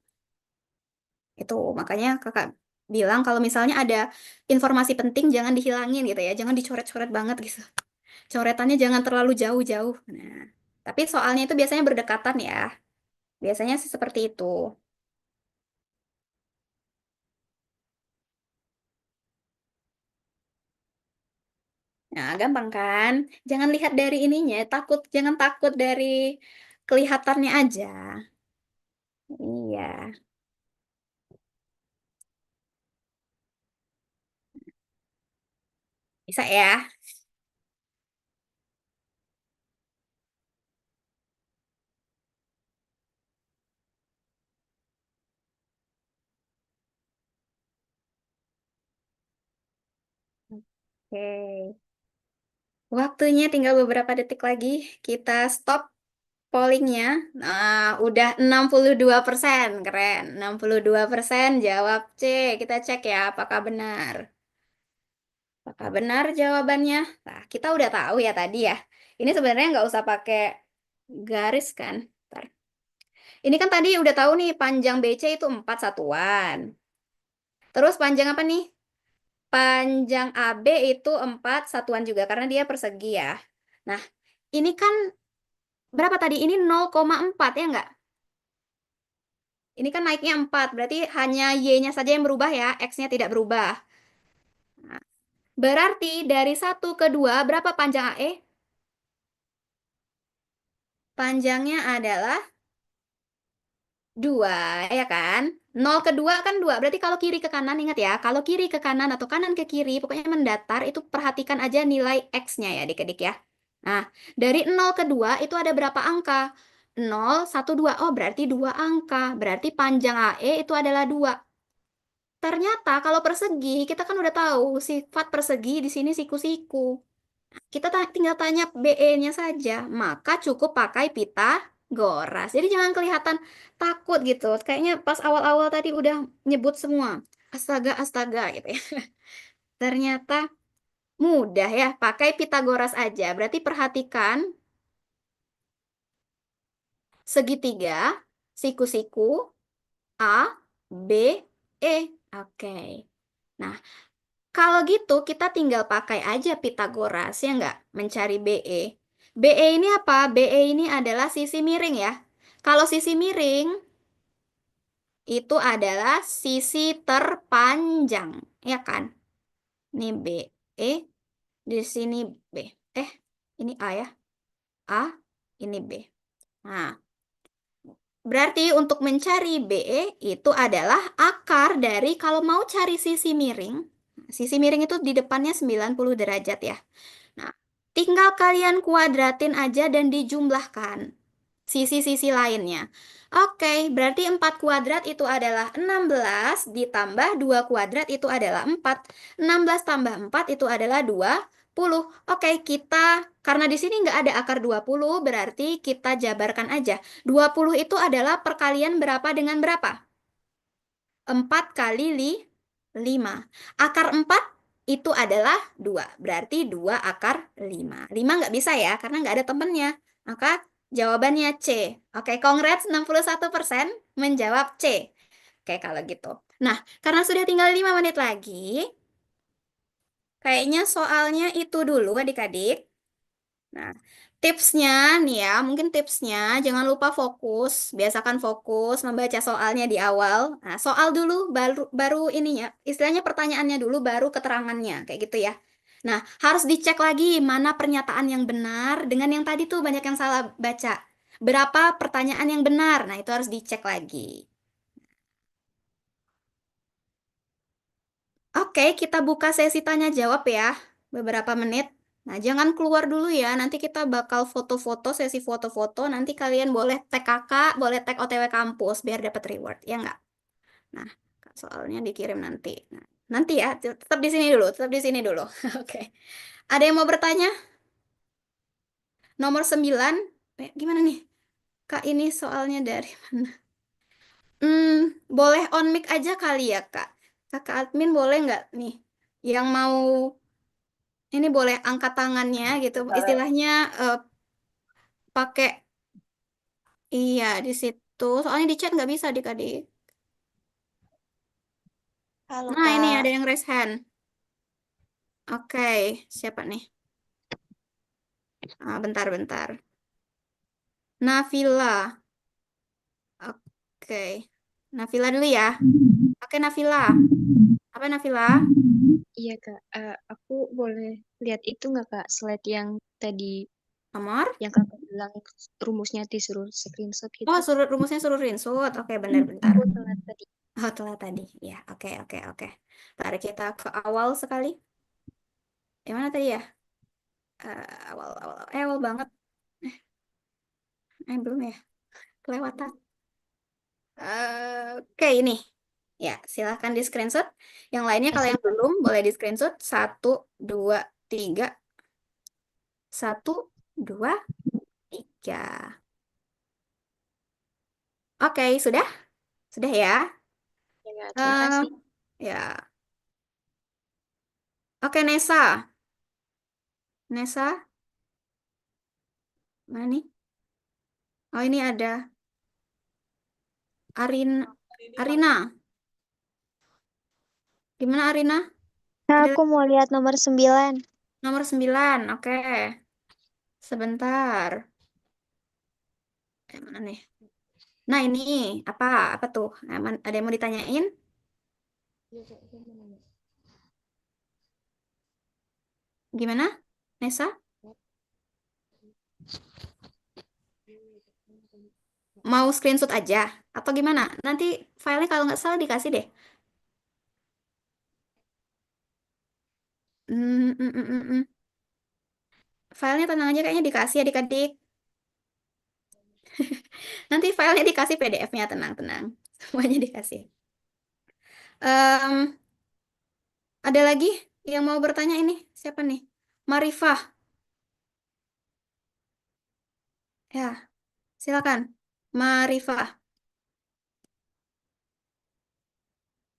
Itu makanya kakak bilang kalau misalnya ada informasi penting jangan dihilangin gitu ya, jangan dicoret-coret banget gitu. Coretannya jangan terlalu jauh-jauh. Nah, tapi soalnya itu biasanya berdekatan ya. Biasanya sih seperti itu. Nah, gampang kan? Jangan lihat dari ininya, jangan takut dari kelihatannya aja. Iya, bisa ya. Oke. Waktunya tinggal beberapa detik lagi. Kita stop pollingnya. Nah, udah 62%. Keren. 62% jawab C. Kita cek ya apakah benar. Apakah benar jawabannya? Nah, kita udah tahu ya tadi ya. Ini sebenarnya nggak usah pakai garis kan. Ntar. Ini kan tadi udah tahu nih panjang BC itu 4 satuan. Terus panjang apa nih? Panjang AB itu 4 satuan juga karena dia persegi ya. Nah, ini kan berapa tadi? Ini 0,4 ya enggak? Ini kan naiknya 4, berarti hanya Y-nya saja yang berubah ya, X-nya tidak berubah. Nah, berarti dari 1 ke 2, berapa panjang AE? Panjangnya adalah 2, ya kan? 0 ke 2 kan 2, berarti kalau kiri ke kanan, ingat ya, kalau kiri ke kanan atau kanan ke kiri, pokoknya mendatar, itu perhatikan aja nilai X-nya ya adik-adik ya. Nah, dari 0 ke 2 itu ada berapa angka? 0, 1, 2. Oh, berarti 2 angka. Berarti panjang AE itu adalah 2. Ternyata kalau persegi, kita kan udah tahu sifat persegi di sini siku-siku. Kita tinggal tanya BE-nya saja, maka cukup pakai Pitagoras. Jadi jangan kelihatan takut gitu. Kayaknya pas awal-awal tadi udah nyebut semua. Astaga, astaga gitu ya. Ternyata mudah ya, pakai Pitagoras aja. Berarti perhatikan segitiga, siku-siku, A, B, E. Oke. Nah, kalau gitu, kita tinggal pakai aja Pitagoras, ya nggak? Mencari BE. BE ini apa? BE ini adalah sisi miring ya. Kalau sisi miring, itu adalah sisi terpanjang, ya kan? Ini BE, di sini B. Ini A ya. A, ini B. Nah, berarti untuk mencari BE itu adalah akar dari kalau mau cari sisi miring itu di depannya 90 derajat ya. Nah, tinggal kalian kuadratin aja dan dijumlahkan sisi-sisi lainnya. Oke, berarti 4 kuadrat itu adalah 16 ditambah 2 kuadrat itu adalah 4. 16 tambah 4 itu adalah 20. Oke, karena di sini nggak ada akar 20, berarti kita jabarkan aja. 20 itu adalah perkalian berapa dengan berapa? 4 kali 5. Akar 4 itu adalah 2. Berarti 2 akar 5. 5 nggak bisa ya, karena nggak ada temennya. Maka jawabannya C. Oke, congrats 61% menjawab C. Oke, kalau gitu. Nah, karena sudah tinggal 5 menit lagi, kayaknya soalnya itu dulu adik-adik. Nah, tipsnya nih ya, mungkin tipsnya jangan lupa fokus, biasakan fokus membaca soalnya di awal. Nah, soal dulu baru baru ininya, istilahnya pertanyaannya dulu baru keterangannya kayak gitu ya. Nah, harus dicek lagi mana pernyataan yang benar dengan yang tadi tuh banyak yang salah baca. Berapa pertanyaan yang benar? Nah, itu harus dicek lagi. Oke, kita buka sesi tanya jawab ya, beberapa menit. Nah, jangan keluar dulu ya, nanti kita bakal foto-foto, sesi foto-foto, nanti kalian boleh tag kakak, boleh tag OTW kampus, biar dapat reward, ya nggak? Nah, soalnya dikirim nanti. Nah, nanti ya, tetap di sini dulu, tetap di sini dulu. Oke. Ada yang mau bertanya? Nomor 9, gimana nih? Kak, ini soalnya dari mana? Boleh on mic aja kali ya, Kak. Kakak admin boleh nggak nih? Yang mau ini boleh angkat tangannya gitu. Istilahnya pakai iya di situ. Soalnya di chat nggak bisa adik-adik. Halo Nah, ini Kak, ada yang raise hand. Oke, siapa nih? Bentar-bentar. Nafila. Oke. Nafila dulu ya. Oke, Nafila. Apa Nafila? iya Kak, aku boleh lihat itu nggak Kak, slide yang tadi Nomor? yang Kakak bilang rumusnya disuruh screenshot gitu? Oh, rumusnya suruh screenshot. Oke, bentar-bentar. Aku telat tadi. Oh, telah tadi. Ya, oke, oke, oke. Mari kita ke awal sekali. Yang mana tadi ya? Awal banget. Belum ya. Kelewatan. Oke, ini. Ya, silahkan di screenshot. Yang lainnya kalau yang belum, boleh di screenshot. 1, 2, 3. 1, 2, 3. Oke, sudah? Sudah ya? Ya Kak, terima Eh, kasih. ya. Oke, Nesa. Nesa, mana nih? Oh, ini ada Arina. Gimana Arina? Nah, Ada aku mau lihat nomor 9. nomor 9. Oke. Sebentar. Mana nih? Nah, ini apa? Apa tuh? Ada yang mau ditanyain? Gimana? Nesa? Mau screenshot aja? Atau gimana? Nanti filenya kalau nggak salah dikasih deh. Hmm, hmm, hmm, hmm, hmm. Filenya tenang aja kayaknya dikasih adik-adik. Nanti filenya dikasih PDF-nya, tenang-tenang. Semuanya dikasih. Em, ada lagi yang mau bertanya ini? Siapa nih? Marifah. Ya, silakan. Marifah.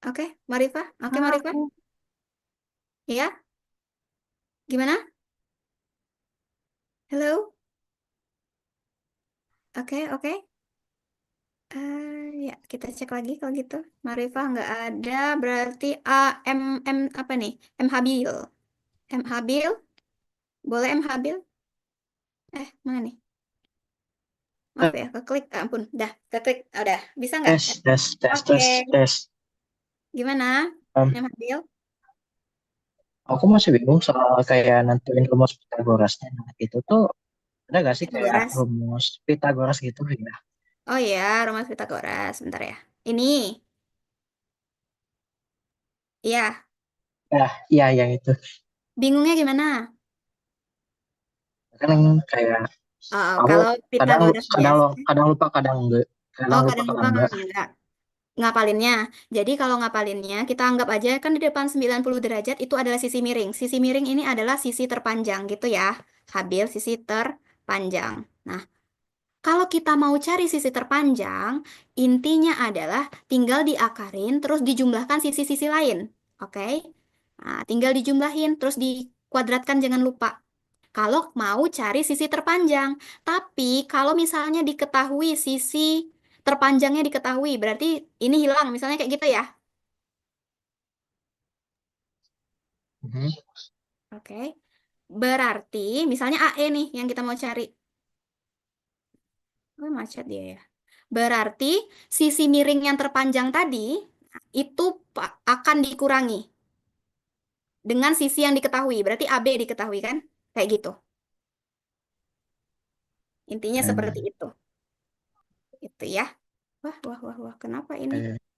Oke, Marifah. Oke, Marifah. Aku Ya, gimana? Hello? Oke, oke. Ya, kita cek lagi kalau gitu. Marifah nggak ada, berarti M apa nih? M Habil. M Habil, boleh M Habil? Mana nih? Maaf ya, keklik. Ampun, dah, keklik. Udah, bisa nggak? Oke, gimana? Em, M Habil? aku masih bingung soal kayak nentuin rumus Pitagorasnya. Nah, itu tuh ada gak sih kayak Pitagoras. rumus Pitagoras gitu ya? Oh ya, Rumah Pitagoras. Bentar ya. Ini, ya, Ya, iya yang itu. bingungnya gimana? Kan kayak Oh, aku kalau kadang Pitagoras kadang biasa. kadang lupa kadang enggak. Kadang Oh, lupa kadang lupa kadang enggak. enggak. Ngapalinnya. Jadi kalau ngapalinnya, kita anggap aja kan di depan 90 derajat itu adalah sisi miring. Sisi miring ini adalah sisi terpanjang gitu ya. Habil sisi terpanjang. Nah, kalau kita mau cari sisi terpanjang, intinya adalah tinggal diakarin terus dijumlahkan sisi-sisi lain. Oke? Nah, tinggal dijumlahin terus dikuadratkan jangan lupa. Kalau mau cari sisi terpanjang. Tapi kalau misalnya diketahui sisi terpanjangnya diketahui, berarti ini hilang. Misalnya kayak gitu ya. Mhm. Oke. Berarti misalnya AE nih yang kita mau cari. Oh, macet dia ya. Berarti sisi miring yang terpanjang tadi itu akan dikurangi dengan sisi yang diketahui. Berarti AB diketahui kan? Kayak gitu. Intinya seperti Hmm. itu. Itu ya. Wah, wah, wah, wah. Kenapa ini? Eh,